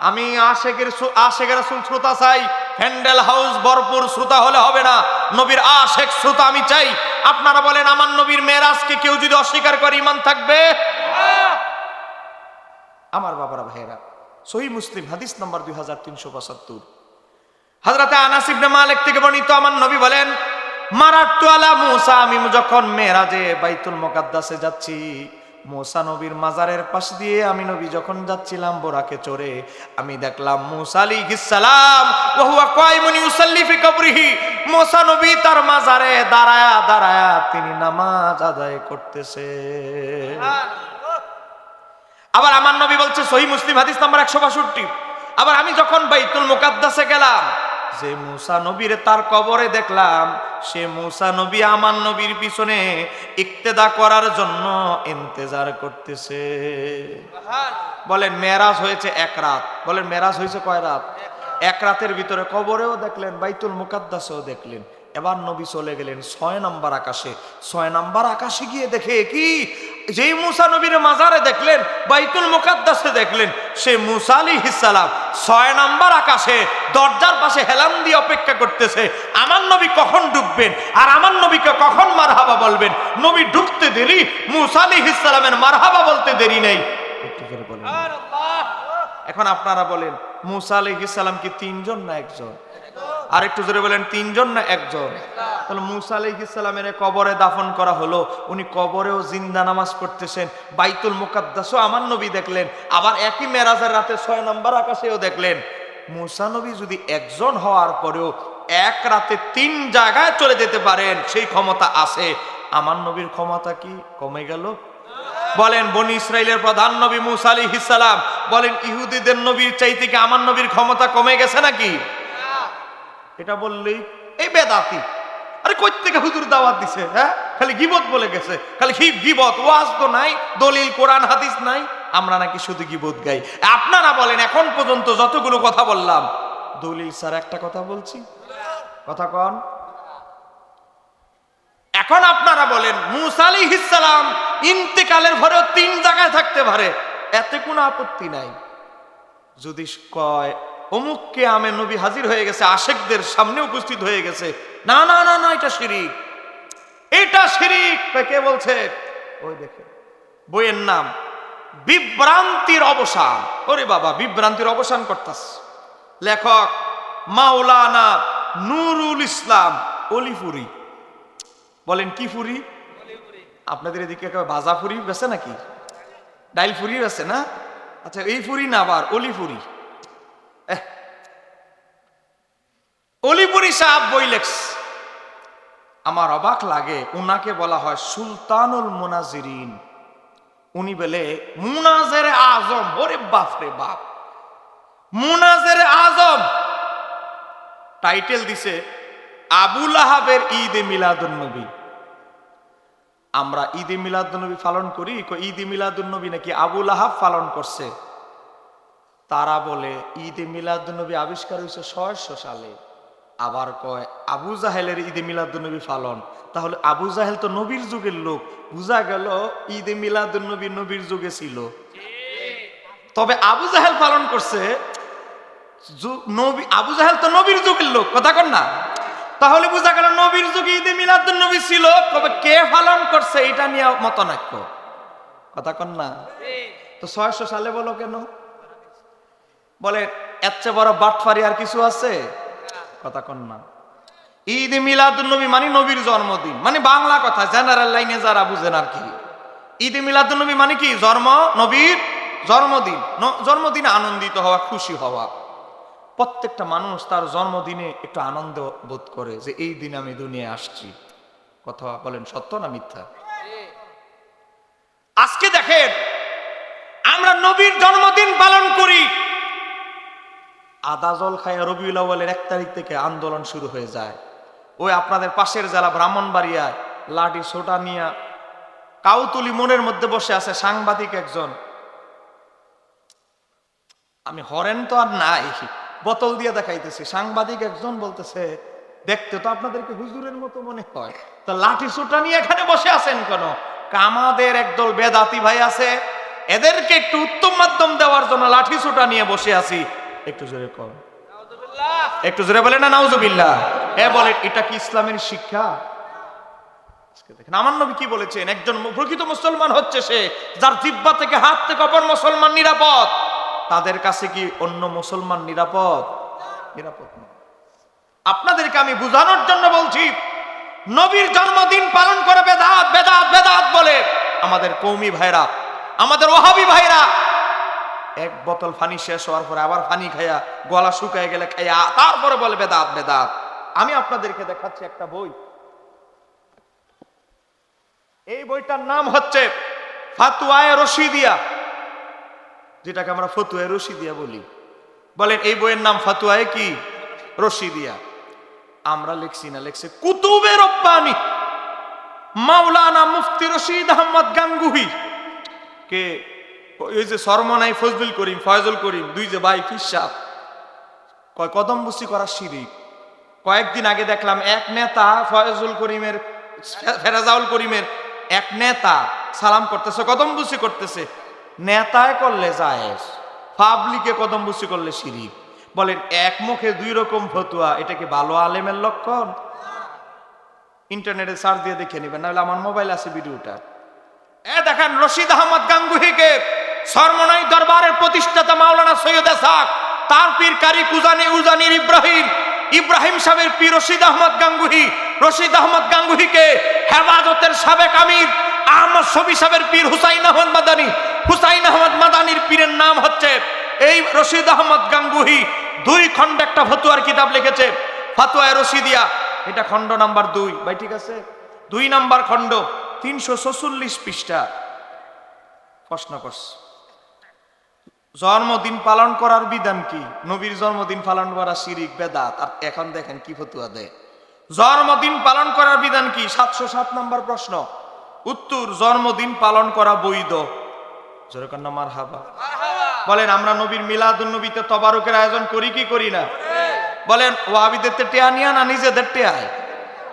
আমি আশেকের রাসূল শ্রোতা চাই, হ্যান্ডেল হাউস ভরপুর শ্রোতা হলে হবে না, নবীর আশেক শ্রোতা আমি চাই। আপনারা বলেন আমার নবীর মেরাজকে কেউ যদি অস্বীকার করে ইমান থাকবে? আমার বাবারা ভাইয়েরা, সহিহ মুসলিম হাদিস নাম্বার 2375, হযরতে আনাস ইবনে মালিক থেকে বর্ণিত, আমার নবী বলেন মারাতু আলা মূসা, আমি যখন মেরাজে বাইতুল মুকাদ্দাসে যাচ্ছি, মূসা নবীর মাজারের পাশ দিয়ে আমি নবী যখন যাচ্ছিলাম বোরাকে চড়ে, আমি দেখলাম মূসা আলাইহিস সালাম ওয়া হুয়া কায়িমুন ইউসাল্লি ফি কবরিহি, মূসা নবী তার মাজারে দাঁড়ায়া দাঁড়ায়া তিনি নামাজ আদায় করতেছে। আবার আমার নবী বলছে সহিহ মুসলিম হাদিস নাম্বার 162, আবার আমি যখন বাইতুল মুকাদ্দাসে গেলাম, যে মূসা নবীর তার কবরে দেখলাম, সে মূসা নবী আমার নবীর পিছনে ইক্তেদা করার জন্য ইন্তজার করতেছে। বলেন মেরাজ হয়েছে এক রাত, বলেন মেরাজ হয়েছে কয় রাত? এক রাতের ভিতরে কবরেও দেখলেন, বাইতুল মুকাদ্দাসেও দেখলেন। এবার নবী চলে গেলেন 6 নম্বর আকাশে। 6 নম্বর আকাশে গিয়ে দেখে কি, যেই মূসা নবীর মাজারে দেখলেন, বাইতুল মুকাদ্দাসে দেখলেন, সে মূসা আলাইহিস সালাম 6 নম্বর আকাশে দরজার পাশে হেলান দিয়ে অপেক্ষা করতেছে আমার নবী কখন ঢুকবেন আর আমার নবীকে কখন মারহাবা বলবেন। নবী ঢুকতে দেরি, মূসা আলাইহিস সালামের মারহাবা বলতে দেরি নেই। একটু করে বলেন সুবহানাল্লাহ। এখন আপনারা বলেন মূসা আলাইহিস সালাম কি 3 জন না 1 জন? আর একটু জোরে বলেন 3 জন না 1 জন? তাহলে মূসা আলাইহিস সালামের কবরে দাফন করা হলো, উনি কবরেও জিন্দা নামাজ পড়তেছেন, বাইতুল মুকাদ্দাসও আমার নবী দেখলেন, আবার একই মেরাজের রাতে 6 নম্বর আকাশেও দেখলেন। মূসা নবী যদি 1 জন হওয়ার পরেও এক রাতে 3 জায়গায় চলে যেতে পারেন, সেই ক্ষমতা আছে, আমার নবীর ক্ষমতা কি কমে গেল? বলেন বনি ইসরাইলের প্রধান নবী মূসা আলাইহিস সালাম, বলেন ইহুদিদের নবীর চাইতে কি আমার নবীর ক্ষমতা কমে গেছে নাকি? এটা বললেই এই বেদাতি, আরে কই থেকে হুজুর দাওয়াত দিছে? হ্যাঁ, খালি গীবত বলে গেছে, খালি গীবত, ওয়াজ তো নাই, দলিল কোরআন হাদিস নাই, আমরা নাকি শুধু গীবত গাই। আপনারা বলেন এখন পর্যন্ত যতগুলো কথা বললাম, দলিল স্যার একটা কথা বলছি? কথা কন। এখন আপনারা বলেন মূসা আলাইহিস সালাম ইন্তেকালের পরেও 3 জায়গায় থাকতে পারে, এতে কোনো আপত্তি নাই। যদি কয় অমুককে আমের নবী হাজির হয়ে গেছে, আশেকদের সামনে উপস্থিত হয়ে গেছে, না না না না, এটা শিরিক, এটা শিরিক। কে বলছে? ওই দেখে বইয়ের নাম বিভ্রান্তির অবসান। ওরে বাবা, বিভ্রান্তির অবসান করতাস। লেখক মাওলানা নুরুল ইসলাম অলিপুরি। বলেন কি ফুরি? আপনাদের এদিকে ভাজা ফুরি বেছে নাকি? ডাইল ফুরি বেছে না? আচ্ছা, এই ফুরি না, আবার অলিপুরি। অলিপুরি সাহেব বই লেখস, আমার অবাক লাগে, উনাকে বলা হয় সুলতানুল মুনাজিরিন। উনি বলে মুনাজেরে আজম, ওরে বাপ রে বাপ, মুনাজেরে আজম টাইটেল দিছে আবুল আহাবের ঈদে মিলাদুন নবী। আমরা ঈদে মিলাদুন নবী পালন করি, ঈদে মিলাদুন নবী নাকি আবুল আহাব পালন করছে। তারা বলে ঈদে মিলাদুন নবী আবিষ্কার হয়েছে 600 সালে। আবার কয় আবু জাহেলের ঈদে মিলাদুন নবী পালন। তাহলে আবু জাহেল তো নবীর যুগের লোক, বুঝা গেল ঈদে মিলাদুন নবী নবীর যুগে ছিল। তবে আবু জাহেল পালন করছে, আবু জাহেল তো নবীর যুগের লোক, কথা কন না? তাহলে বুঝা গেল নবীর যুগে ঈদে মিলাদুন নবী ছিল, তবে কে পালন করছে এটা নিয়ে মতনাক্য, কথা কন না? তো 600 সালে বলো কেন? বলে এর চেয়ে বড় বাটফারি আর কিছু আছে? কথা কন না। ঈদ মিলাদুন নবী মানে নবীর জন্মদিন, মানে বাংলা কথা, জেনারেল লাইনে যারা বুঝেন আর কি। ঈদ মিলাদুন নবী মানে কি? নবীর জন্মদিন। জন্মদিনে আনন্দিত হওয়া, খুশি হওয়া। প্রত্যেকটা মানুষ তার জন্মদিনে একটু আনন্দ বোধ করে যে এই দিন আমি দুনিয়ায় আসছি। কথা বলেন সত্য না মিথ্যা? আজকে দেখেন আমরা নবীর জন্মদিন পালন করি, আদা জল খায় রবিউল আউয়ালের 1 তারিখ থেকে আন্দোলন শুরু হয়ে যায়। ওই আপনাদের পাশের জেলা ব্রাহ্মণবাড়িয়ায় লাঠি সোটা নিয়ে কাউতুলি মনের মধ্যে বসে আছে সাংবাদিক একজন, আমি হরেন তো আর নাই, বোতল দিয়ে দেখাইতেছি। সাংবাদিক একজন বলতেছে, দেখতে তো আপনাদেরকে হুজুরের মতো মনে হয়, তা লাঠি সোটা নিয়ে এখানে বসে আছেন কেন? আমাদের একদল বেদাতি ভাই আছে, এদেরকে একটু উত্তম মাধ্যম দেওয়ার জন্য লাঠি সোটা নিয়ে বসে আছি। একটু জোরে কর, একটু জোরে বলে না নাউজুবিল্লাহ। বলে এটা কি ইসলামের শিক্ষা? দেখেন আমার নবী কি বলেছেন, একজন প্রকৃত মুসলমান হচ্ছে সে যার জিহ্বা থেকে হাত থেকে অপর মুসলমান নিরাপদ। তাদের কাছে কি অন্য মুসলমান নিরাপদ? নিরাপদ না। আপনাদেরকে আমি বুঝানোর জন্য বলছি, নবীর জন্মদিন পালন করে বেদাত বেদাত বেদাত বলে আমাদের কওমি ভাইরা, আমাদের ওহাবী ভাইরা এক বোতল পানি শেষ হওয়ার পরে আবার পানি খায়া গলা শুকায় গেলে খাইয়া তারপরে বলে বেদাত বেদাত। আমি আপনাদেরকে দেখাচ্ছি একটা বই, এই বইটার নাম হচ্ছে ফাতওয়ায়ে রশিদিয়া, যেটাকে আমরা ফতোয়ায়ে রশিদিয়া বলি। বলেন এই বইয়ের নাম ফাতওয়ায়ে কি? রশিদিয়া। আমরা লিখছি না, লিখছে কুতুবে রব্বানি মাওলানা মুফতি রশিদ আহমদ গাঙ্গুহি। কে? ওই যে সরমনাই ফজলুল করিম, ফয়জুল করিম, দুই যে ভাই ফিসাব কয় কদম বুসি করা শিরিক। কয়েকদিন আগে দেখলাম এক নেতা ফয়জুল করিমের, ফেরাজাউল করিমের এক নেতা সালাম করতেছে, কদম বুসি করতেছে। নেতায় করলে জায়েজ, পাবলিকে কদম বুসি করলে শিরিক। বলেন এক মুখে দুই রকম ফতোয়া, এটা কি ভালো আলেমের লক্ষণ? ইন্টারনেটে সার্চ দিয়ে দেখে নেবেন, নাহলে আমার মোবাইল আছে ভিডিওটা। দেখেন রশিদ আহমদ গাঙ্গুহিকে সরমনাই দরবারের প্রতিষ্ঠাতা মাওলানা সৈয়দ এসাক, তার পীর কারি কুজানি উজানির ইব্রাহিম, ইব্রাহিম সাহেবের পীর রশিদ আহমদ গাঙ্গুহি, রশিদ আহমদ গাঙ্গুহিকে হেফাজতের সাবেক আমির আহমদ শফি সাহেবের পীর হুসাইন আহমদ মাদানী, হুসাইন আহমদ মাদানীর পীরের নাম হচ্ছে এই রশিদ আহমদ গাঙ্গুহি। 2 খণ্ড একটা ফতোয়ার কিতাব লিখেছে, ফাতওয়ায়ে রশিদিয়া। এটা খণ্ড নাম্বার 2, ভাই ঠিক আছে? 2 নাম্বার খণ্ড, 346 পৃষ্ঠা। প্রশ্ন করছে জন্মদিন পালন করার বিধান কি? নবীর জন্মদিন পালন করা শিরিক বেদাত। আর এখন দেখেন কি ফতোয়া দেয়, জন্মদিন পালন করার বিধান কি? 707 নম্বর প্রশ্ন। উত্তর, জন্মদিন পালন করা বৈধ। যেরকম না মারহাবা। বলেন আমরা নবীর মিলাদুন নবীতে তবারুকের আয়োজন করি কি করি না? বলেন ওয়াহাবীদের টেয়া নিয়া না নিজেদের টেয়ায়?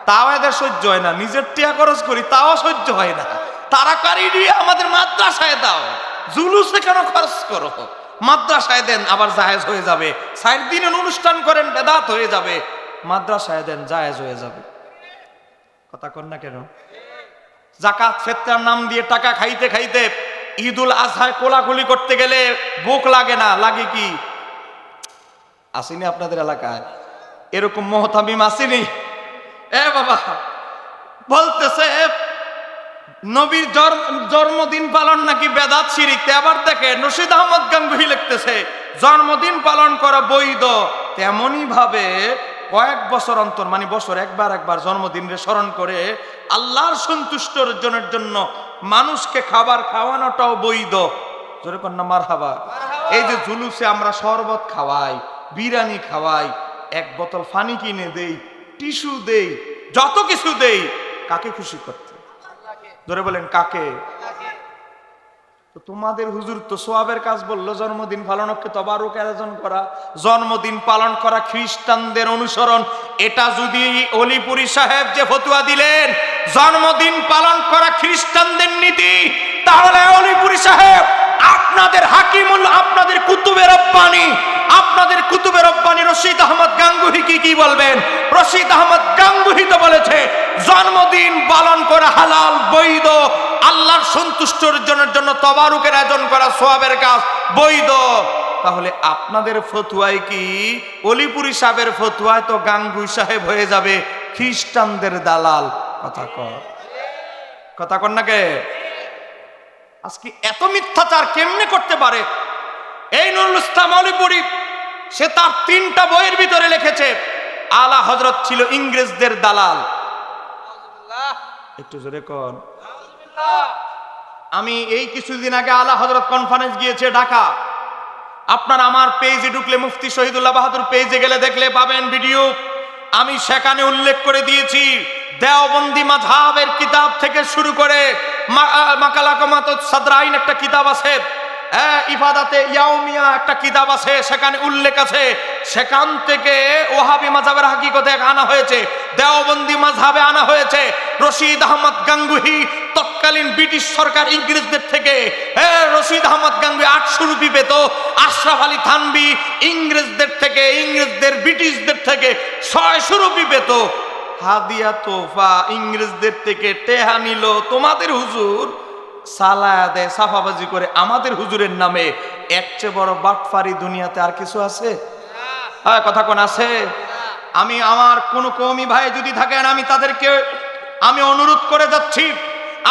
তাও এদের সহ্য হয় না, নিজের টিয়া খরচ করি তাও সহ্য হয় না। তারাকারি দিয়ে আমাদের মাদ্রাসায় দাও, জুলুসে কেন খরচ করো? মাদ্রাসায় দেন, আবার জায়েজ হয়ে যাবে। 4 দিনের অনুষ্ঠান করেন, বেদাত হয়ে যাবে। মাদ্রাসায় দেন, জায়েজ হয়ে যাবে। কথা কন না কেন? যাকাত ফিতরার নাম দিয়ে টাকা খাইতে খাইতে ঈদুল আজহায় কোলাকুলি করতে গেলে বুক লাগে না, লাগে কি? আসেনি আপনাদের এলাকায় এরকম মুহতামিম? আসেনি? বাবা বলতেছে নবীর জন্মদিন পালন নাকি বেদাত শিরিক। আবার দেখে রশিদ আহমদ গাঙ্গুহি লিখতেছে জন্মদিন পালন করা বৈধ। তেমনি ভাবে কয়েক বছর অন্তর, মানে বছর একবার জন্মদিনের স্মরণ করে আল্লাহর সন্তুষ্ট অর্জনের জন্য মানুষকে খাবার খাওয়ানোটাও বৈধ। জোরে কন্যা মারহাবা। এই যে জুলুসে আমরা শরবত খাওয়াই, বিরিয়ানি খাওয়াই, 1 বোতল পানি কিনে দেই, টিস্যু দেই, যত কিছু দেই, কাকে খুশি করতে? ধরে বলেন কাকে? তো তোমাদের হুজুর তো সোয়াবের কাজ বললো, জন্মদিন পালনকে তবারুক আয়োজন করা, জন্মদিন পালন করা খ্রিস্টানদের অনুসরণ। এটা যদি অলিপুরি সাহেব যে ফতোয়া দিলেন জন্মদিন পালন করা খ্রিস্টানদের নীতি, তাহলে অলিপুরি সাহেব আপনাদের হাকিমুল, আপনাদের কুতুবে রব্বানি, আপনাদের কুতুবে রব্বানি রশিদ আহমদ গাঙ্গুহি কি বলবেন? রশিদ আহমদ গাঙ্গুহি তো বলেছে জন্মদিন পালন করা হালাল, বৈধ, আল্লাহর সন্তুষ্ট অর্জনের জন্য তবারুকের আয়োজন করা সওয়াবের কাজ বৈধ। তাহলে আপনাদের ফতোয়ায় কি অলিপুরি সাহেবের ফতোয়ায় তো গাঙ্গুহি সাহেব হয়ে যাবে খ্রিস্টানদের দালাল? কথা কন নাকি? আজকে এত মিথ্যাচার কেমনে করতে পারে? এই নুরুল ইসলাম অলিপুরি সে তার 3টা বইয়ের ভিতরে লিখেছে আলা হযরত ছিল ইংরেজদের দালাল। একটু জোরে কোন। আমি এই কিছুদিন আগে আলা হযরত কনফারেন্স গিয়েছে ঢাকা। আপনার আমার পেজে ঢুকলে, মুফতি শহীদুল্লাহ বাহাদুর পেজে গেলে দেখলে পাবেন ভিডিও। আমি সেখানে উল্লেখ করে দিয়েছি দেওবন্দি মাযহাবের কিতাব থেকে শুরু করে মাকালাকামাতুস সাদরাইন একটা কিতাব আছে, ইফাদাতে ইয়াউমিয়া একটা কিতাব আছে, সেখানে উল্লেখ আছে, সেখান থেকে ওয়াহাবি মাযহাবের হাকিকতে আনা হয়েছে, দেওবন্দি মাযহাবে আনা হয়েছে। রশিদ আহমদ গাঙ্গুহি তৎকালীন ব্রিটিশ সরকার ইংরেজদের থেকে, রশিদ আহমদ গাঙ্গুহি 800 রুপি পেত। আশরাফ আলী থানভী ইংরেজদের থেকে, ইংরেজদের ব্রিটিশদের থেকে 600 রুপি পেত। হাদিয়া তোফা ইংরেজদের থেকে টেহা নিল, তোমাদের হুজুর সালায়া দেয় সাফাবাজি করে আমাদের হুজুরের নামে। এর চেয়ে বড় বাটফারি দুনিয়াতে আর কিছু আছে? হ্যাঁ, কথা কোন আছে? আমি আমার কোন কওমি ভাই যদি থাকেন, আমি তাদেরকে আমি অনুরোধ করে যাচ্ছি,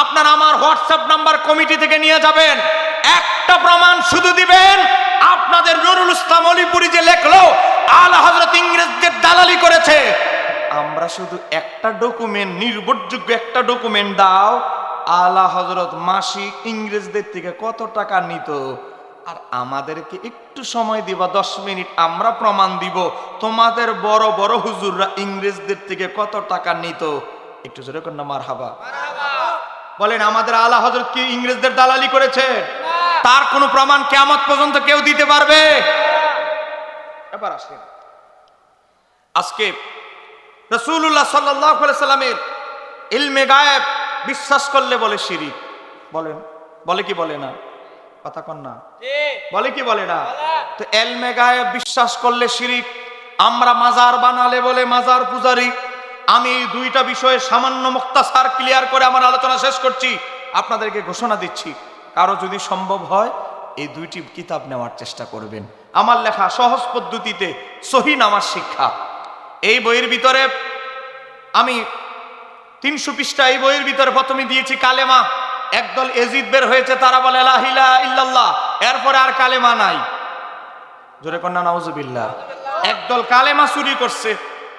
আপনারা আমার হোয়াটসঅ্যাপ নাম্বার কমিটি থেকে নিয়ে যাবেন, একটা প্রমাণ শুধু দিবেন। আপনাদের নুরুল ইসলাম অলিপুরি যে লেখলো আলা হযরত ইংরেজদের দালালি করেছে, আমরা শুধু একটা ডকুমেন্ট, নির্ভরযোগ্য একটা ডকুমেন্ট দাও, আলা হযরত মাসিক ইংরেজদের থেকে কত টাকা নিত, আর আমাদেরকে একটু সময় দিবা 10 মিনিট, আমরা প্রমাণ দিব তোমাদের বড় বড় হুজুররা ইংরেজদের থেকে কত টাকা নিত। একটু জোরে কর না মারহাবা। বলেন, আমাদের আলা হযরত কি ইংরেজদের দালালি করেছে? তার কোনো প্রমাণ কিয়ামত পর্যন্ত কেউ দিতে পারবে? এবার আসেন, আজকে রাসূলুল্লাহ সাল্লাল্লাহু আলাইহি সাল্লামের ইলমে গায়েব বিশ্বাস করলে বলে শিরিক। বলেন, বলে কি বলে না? কথা কন না, বলে কি বলে না? তো ইলমে গায়েব বিশ্বাস করলে শিরিক, আমরা মাজার বানালে বলে মাজার পূজারী। আমি এই দুইটা বিষয়ে সামান্য মুখতাসার ক্লিয়ার করে আমার আলোচনা শেষ করছি। আপনাদেরকে ঘোষণা দিচ্ছি, কারো যদি সম্ভব হয় এই দুইটি কিতাব নেওয়ার চেষ্টা করবেন। আমার লেখা সহজ পদ্ধতিতে সহিহ নামাজ শিক্ষা, এই বইয়ের ভিতরে আমি 300 পৃষ্ঠা, এই বইয়ের ভিতরে প্রথমে দিয়েছি কালেমা। একদল এজিদ বের হয়েছে, তারা বলে লা ইলাহা ইল্লাল্লাহ, এরপরে আর কালেমা নাই। জোরে কন্যা নাউজুবিল্লাহ। একদল কালেমা চুরি করছে,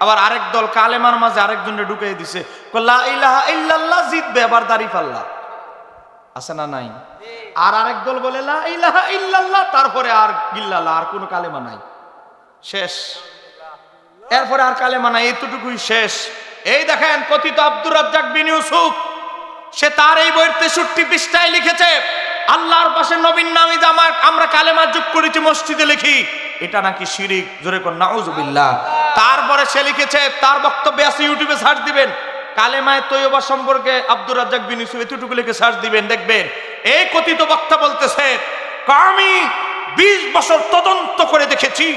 আবার আরেক দল কালেমার মাঝে আরেকজনকে ঢুকিয়ে দিছে, লা ইলাহা ইল্লাল্লাহ জিতবে, আবার দাড়ি পাল্লা আছে না নাই? আর আরেক দল বলে লা ইলাহা ইল্লাল্লাহ, তারপরে আর ইল্লাল্লাহ, আর কোনো কালেমা নাই, শেষ। এরপরে আর কালেমা নাই, এতটুকুই শেষ। এই দেখেন কথিত আব্দুর রাজ্জাক বিন ইউসুফ, সে তার এই বইয়ের 63 পৃষ্ঠায় লিখেছে, আল্লাহর পাশে নবীর নামে আমরা কালেমা যোগ করেছি, মসজিদে লিখি, এটা নাকি শিরিক। জোরে কোন নাউজুবিল্লাহ। তারপরে সে লিখেছে, তার বক্তব্য আছে, ইউটিউবে সার্চ দিবেন, কালেমায়ে তৈয়বা সম্পর্কে আব্দুর রাজ্জাক বিন ইউসুফ, এতটুকু লিখে সার্চ দিবেন, দেখবেন এই কথিত বক্তা বলতেছে, আমি 20 বছর তদন্ত করে দেখেছি,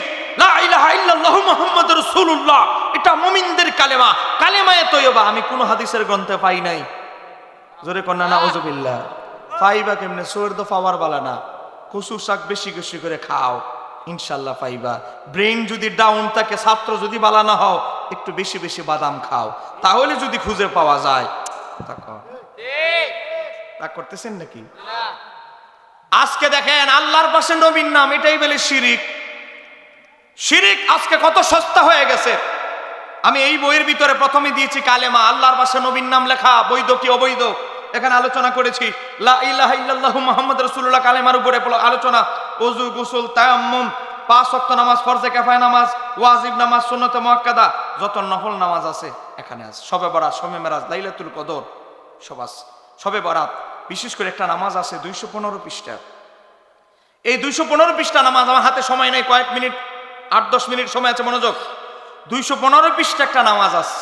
লা ইলাহা ইল্লাল্লাহ মুহাম্মাদুর রাসূলুল্লাহ এটা মুমিনদের কালেমা, কালেমায়ে তৈয়বা আমি কোন হাদিসের গ্রন্থে পাই নাই। জোরে কন্না নাউজুবিল্লাহ। পাইবা কেমনে? সোর তো পাওয়ার বালা না, কচু শাক বেশি বেশি করে খাও, ইনশাল্লাহ পাইবা। ব্রেন যদি ডাউন থাকে, ছাত্র যদি বালা না হও, একটু বেশি বেশি বাদাম খাও, তাহলে যদি খুঁজে পাওয়া যায়। তা করতেছেন নাকি? আজকে দেখেন আল্লাহর পাশে নবীর নাম, এটাই বলে শিরিক। শিরিক আজকে কত সস্তা হয়ে গেছে। আমি এই বইয়ের ভিতরে প্রথমে দিয়েছি কালেমা, আল্লাহর পাশে নবীর নাম লেখা বৈধ কি অবৈধ, এখানে আলোচনা করেছি। লা ইলাহা ইল্লাল্লাহ মুহাম্মাদুর রাসূলুল্লাহ কালেমার উপরে আলোচনা, ওযু, গোসল, তায়াম্মুম, 5 ওয়াক্ত নামাজ, ফরজে কিফায়া নামাজ, ওয়াজিব নামাজ, সুন্নতে মুআক্কাদা, যত নফল নামাজ আছে এখানে আছে। শবে বরাত, শবে মেরাজ, লাইলাতুল কদর সব আছে। শবে বরাত বিশেষ করে একটা নামাজ আছে 215 পৃষ্ঠা। এই 215 পৃষ্ঠা নামাজ, আমার হাতে সময় নেই, কয়েক মিনিট, 8-10 মিনিট সময় আছে, মনোযোগ। 215 পৃষ্ঠা একটা নামাজ আছে।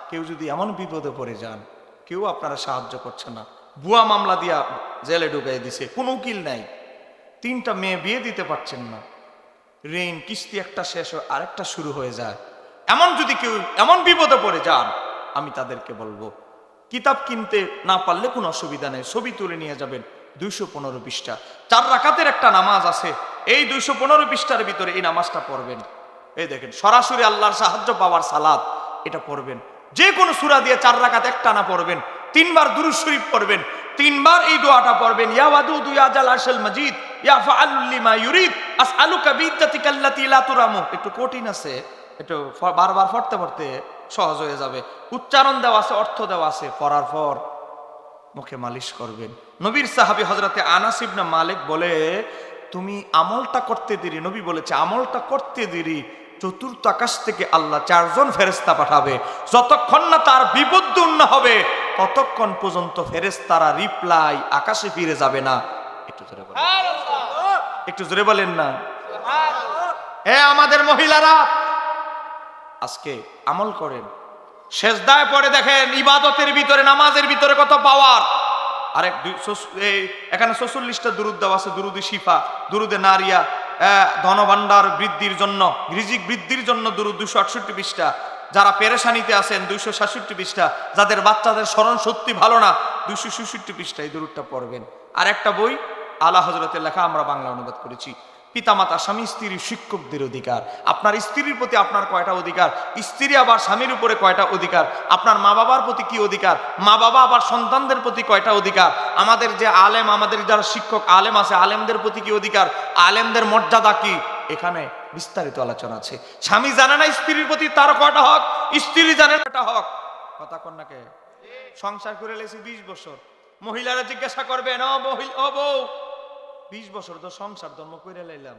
কেউ যদি এমন বিপদে পড়ে যান, কেউ আপনারা সাহায্য করছে না, ভুয়া মামলা দিয়া জেলে ঢুকাই দিছে, কোনো উকিল নাই, 3টা মেয়ে বিয়ে দিতে পারছেন না, ঋণ কিস্তি একটা শেষ হয় আরেকটা শুরু হয়ে যায়, এমন যদি কেউ এমন বিপদে পড়ে যান, আমি তাদেরকে বলবো কিতাব কিনতে না পারলে কোনো অসুবিধা নেই, ছবি তুলে নিয়ে যাবেন। 215 পৃষ্ঠা 4 রাকাতের একটা নামাজ আছে। এই 215 পৃষ্ঠার ভিতরে এই নামাজটা পড়বেন। এই দেখেন, সরাসরি আল্লাহর সাহায্য পাওয়ার সালাত, এটা পড়বেন। যে কোনো সূরা দিয়ে 4 রাকাত একটানা পড়বেন, 3 বার দুরূদ শরীফ পড়বেন, 3 বার এই দোয়াটা পড়বেন, ইয়া ওয়াদুদু ইয়া জাল আরশিল মাজিদ ইয়া ফাআলু লিমা ইউরিদ আসআলুকা বিইজ্জাতিকাল্লাতী লা তুরামু। একটু কঠিন আছে, একটু বারবার পড়তে পড়তে সহজ হয়ে যাবে। উচ্চারণ দেওয়া আছে, অর্থ দেওয়া আছে, পড়ার পর মুখে মালিশ করবেন। নবীর সাহাবী হযরতে আনাস ইবনে মালিক বলে, তুমি আমলটা করতে দেরি, নবী বলেছে আমলটা করতে দেরি, 4th আকাশ থেকে আল্লাহ 4 জন ফেরেশতা পাঠাবে, যতক্ষণ না তার বিপদ দূর না হবে ততক্ষণ পর্যন্ত ফেরেশতারা রিপ্লাই আকাশে ফিরে যাবে না। একটু ধরে বলেন সুবহানাল্লাহ। একটু জোরে বলেন না। আমাদের মহিলারা আজকে আমল করেন, সেজদায় পড়ে দেখেন ইবাদতের ভিতরে, নামাজের ভিতরে কত পাওয়ার। আরেক এখানে 46টা দুরুদ দেওয়া আছে, দুরুদে শিফা, দুরুদে নারিয়া, ধনভাণ্ডার বৃদ্ধির জন্য, রিজিক বৃদ্ধির জন্য দুরুদ 268 পৃষ্ঠা। যারা পেরেশানিতে আছেন 266 পৃষ্ঠা। যাদের বাচ্চাদের স্মরণ সত্যি ভালো না 266 পৃষ্ঠা এই দুরুদটা পড়বেন। আর একটা বই আলা হযরতের লেখা, আমরা বাংলা অনুবাদ করেছি। পিতামাতা, স্বামী স্ত্রী, শিক্ষকদের অধিকার। আপনার স্ত্রীর প্রতি আপনার কয়টা অধিকার, স্ত্রী আবার স্বামীর উপরে কয়টা অধিকার, আপনার মা বাবার প্রতি কি অধিকার, মা বাবা আবার সন্তানদের প্রতি কয়টা অধিকার, আমাদের যে আলেম, আমাদের যারা শিক্ষক আলেম আছে, আলেমদের প্রতি কি অধিকার, আলেমদের মর্যাদা কি, এখানে বিস্তারিত আলোচনা আছে। স্বামী জানে না স্ত্রীর প্রতি তার কয়টা হক, স্ত্রী জানে না কয়টা হক। কথা কন্যাকে সংসার করে লেছি 20 বছর, মহিলারা জিজ্ঞাসা করবেন, ও বউ 20 বছর তো সংসার ধর্ম করে লাইলাম,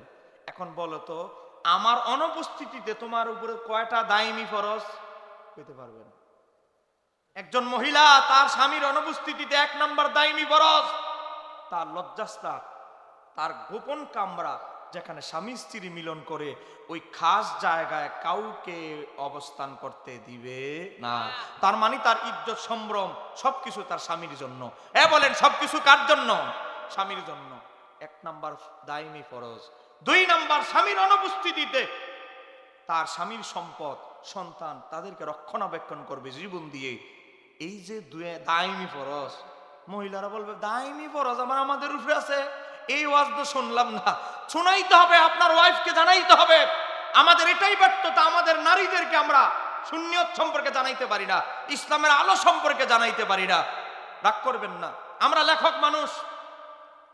এখন বলো তো আমার অনুপস্থিতিতে তোমার উপরে কয়টা দায়মি ফরজ কইতে পারবেন? একজন মহিলা তার স্বামীর অনুপস্থিতিতে 1 নাম্বার দায়মি ফরজ তার লজ্জাস্থান, তার গোপন কামরা, যেখানে স্বামী স্ত্রী মিলন করে ওই খাস জায়গায় কাউকে অবস্থান করতে দিবে না। তার মানে তার ইজ্জত সম্ভ্রম সবকিছু তার স্বামীর জন্য। বলেন সবকিছু কার জন্য? স্বামীর জন্য। 1 নাম্বার দায়মি ফরজ। 2 নাম্বার, স্বামীর অনুপস্থিতিতে তার স্বামীর সম্পদ, সন্তান, তাদেরকে রক্ষণাবেক্ষণ করবে জীবন দিয়ে। এই যে দায়মি ফরজ, মহিলারা বলবে দায়মি ফরজ আমাদের উপরে আছে, এই ওয়াজ তো শুনলাম না। শোনাইতে হবে, আপনার ওয়াইফকে জানাইতে হবে। আমাদের এটাই ব্যর্থতা, আমাদের নারীদেরকে আমরা সুন্নিয়ত সম্পর্কে জানাইতে পারি না, ইসলামের আলো সম্পর্কে জানাইতে পারি না। রাগ করবেন না, আমরা লেখক মানুষ,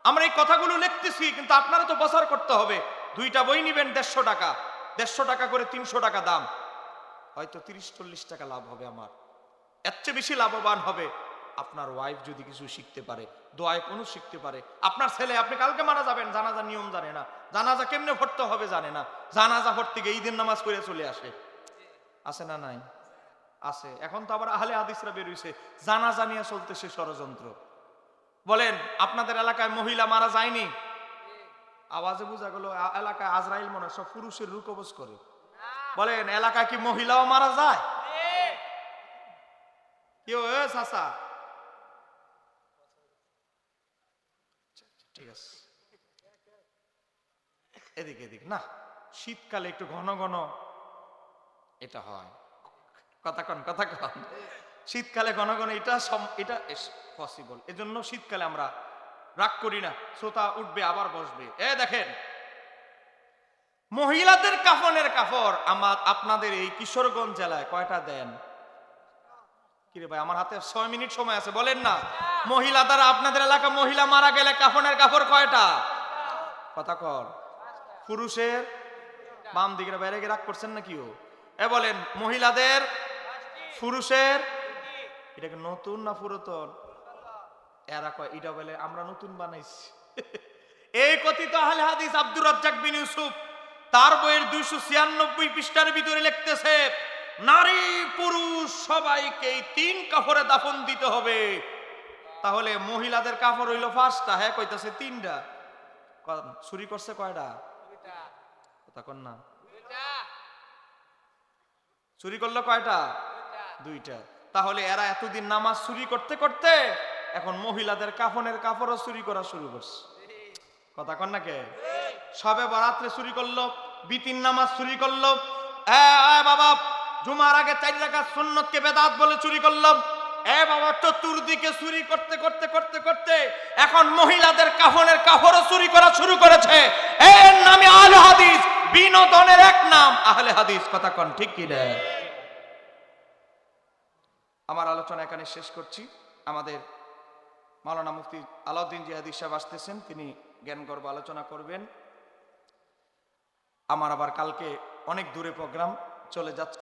আমরা এই কথাগুলো লিখতেছি, কিন্তু আপনারা তো প্রচার করতে হবে। 2টা বই নিবেন 150 টাকা, 150 টাকা করে 300 টাকা দাম, হয়তো 30-40 টাকা লাভ হবে। আমার এর চেয়ে বেশি লাভবান হবে আপনার ওয়াইফ যদি কিছু শিখতে পারে, দোয়ায় কোনো শিখতে পারে। আপনার ছেলে, আপনি কালকে মারা যাবেন, জানাজা নিয়ম জানে না, জানাজা কেমনে পড়তে হবে জানে না, জানাজা পড়তে গিয়ে ঈদের নামাজ পড়ে চলে আসে, আছে না নাই? আছে। এখন তো আবার আহলে হাদিসরা বের হইছে, জানাজা নিয়ে চলতেছে ষড়যন্ত্র। বলেন আপনাদের এলাকায় মহিলা মারা যায়নি? আওয়াজে বোঝা গেল এলাকায় আজরাইল মনে সব পুরুষের রূপ কবজ করে। বলেন এলাকায় কি মহিলাও মারা যায়? কেউ চাচা ঠিক আছে, এদিকে এদিক না, শীতকালে একটু ঘন ঘন এটা হয়। কথা কন, কথা কন। শীতকালে ঘন ঘন এটা পসিবল, এজন্য শীতকালে আমরা রাগ করি না, শ্রোতা উঠবে আবার বসবে। দেখেন মহিলাদের কাফনের কাপড় আপনাদের এই কিশোরগঞ্জ জেলায় কয়টা দেন? কিরে ভাই, আমার হাতে 6 মিনিট সময় আছে, বলেন না। মহিলা দ্বারা আপনাদের এলাকা মহিলা মারা গেলে কাফনের কাপড় কয়টা? কথা কর। পুরুষের বাম দিকের বাইরে রাগ করছেন না কিও? বলেন মহিলাদের, পুরুষের। এটা কি নতুন না পুরাতন? এরা কয় এটা বলে আমরা নতুন বানাইছি। এই কথিত আহলে হাদিস আব্দুর রাজ্জাক বিন ইউসুফ তার বইয়ের 296 পৃষ্ঠার ভিতরে লিখতেছে, নারী পুরুষ সবাইকে 3 কাপড়ে দাফন দিতে হবে। তাহলে মহিলাদের কাপড় হইল 5টা, হ্যাঁ কইতাছে 3টা। চুরি করছে কয়টা? কথা কন না। চুরি করলো কয়টা? 2টা। তাহলে এরা এতদিন নামাজ চুরি করতে করতে এখন মহিলাদের কাফনের কাপড়ও চুরি করা শুরু করছে। কথা কন না কে? সবে বরাতে চুরি করলো, বিতিন নামাজ চুরি করলো, বাবা জুমার আগে 4 রাকাত সুন্নতকে বেদাত বলে চুরি করলো, বাবা চতুর্দিকে চুরি করতে করতে করতে করতে এখন মহিলাদের কাফনের কাপড়ও চুরি করা শুরু করেছে। এর নামে আহলে হাদিস, বিনোদনের এক নাম আহলে হাদিস। কথা কন ঠিক কি না? আমার আলোচনা এখানে শেষ করছি। আমাদের মাওলানা মুফতি আলাউদ্দিন জিহাদি সাহেব আসতেছেন, তিনি জ্ঞানগর্ভ আলোচনা করবেন। আমার আবার কালকে অনেক দূরে প্রোগ্রাম চলে যাচ্ছে।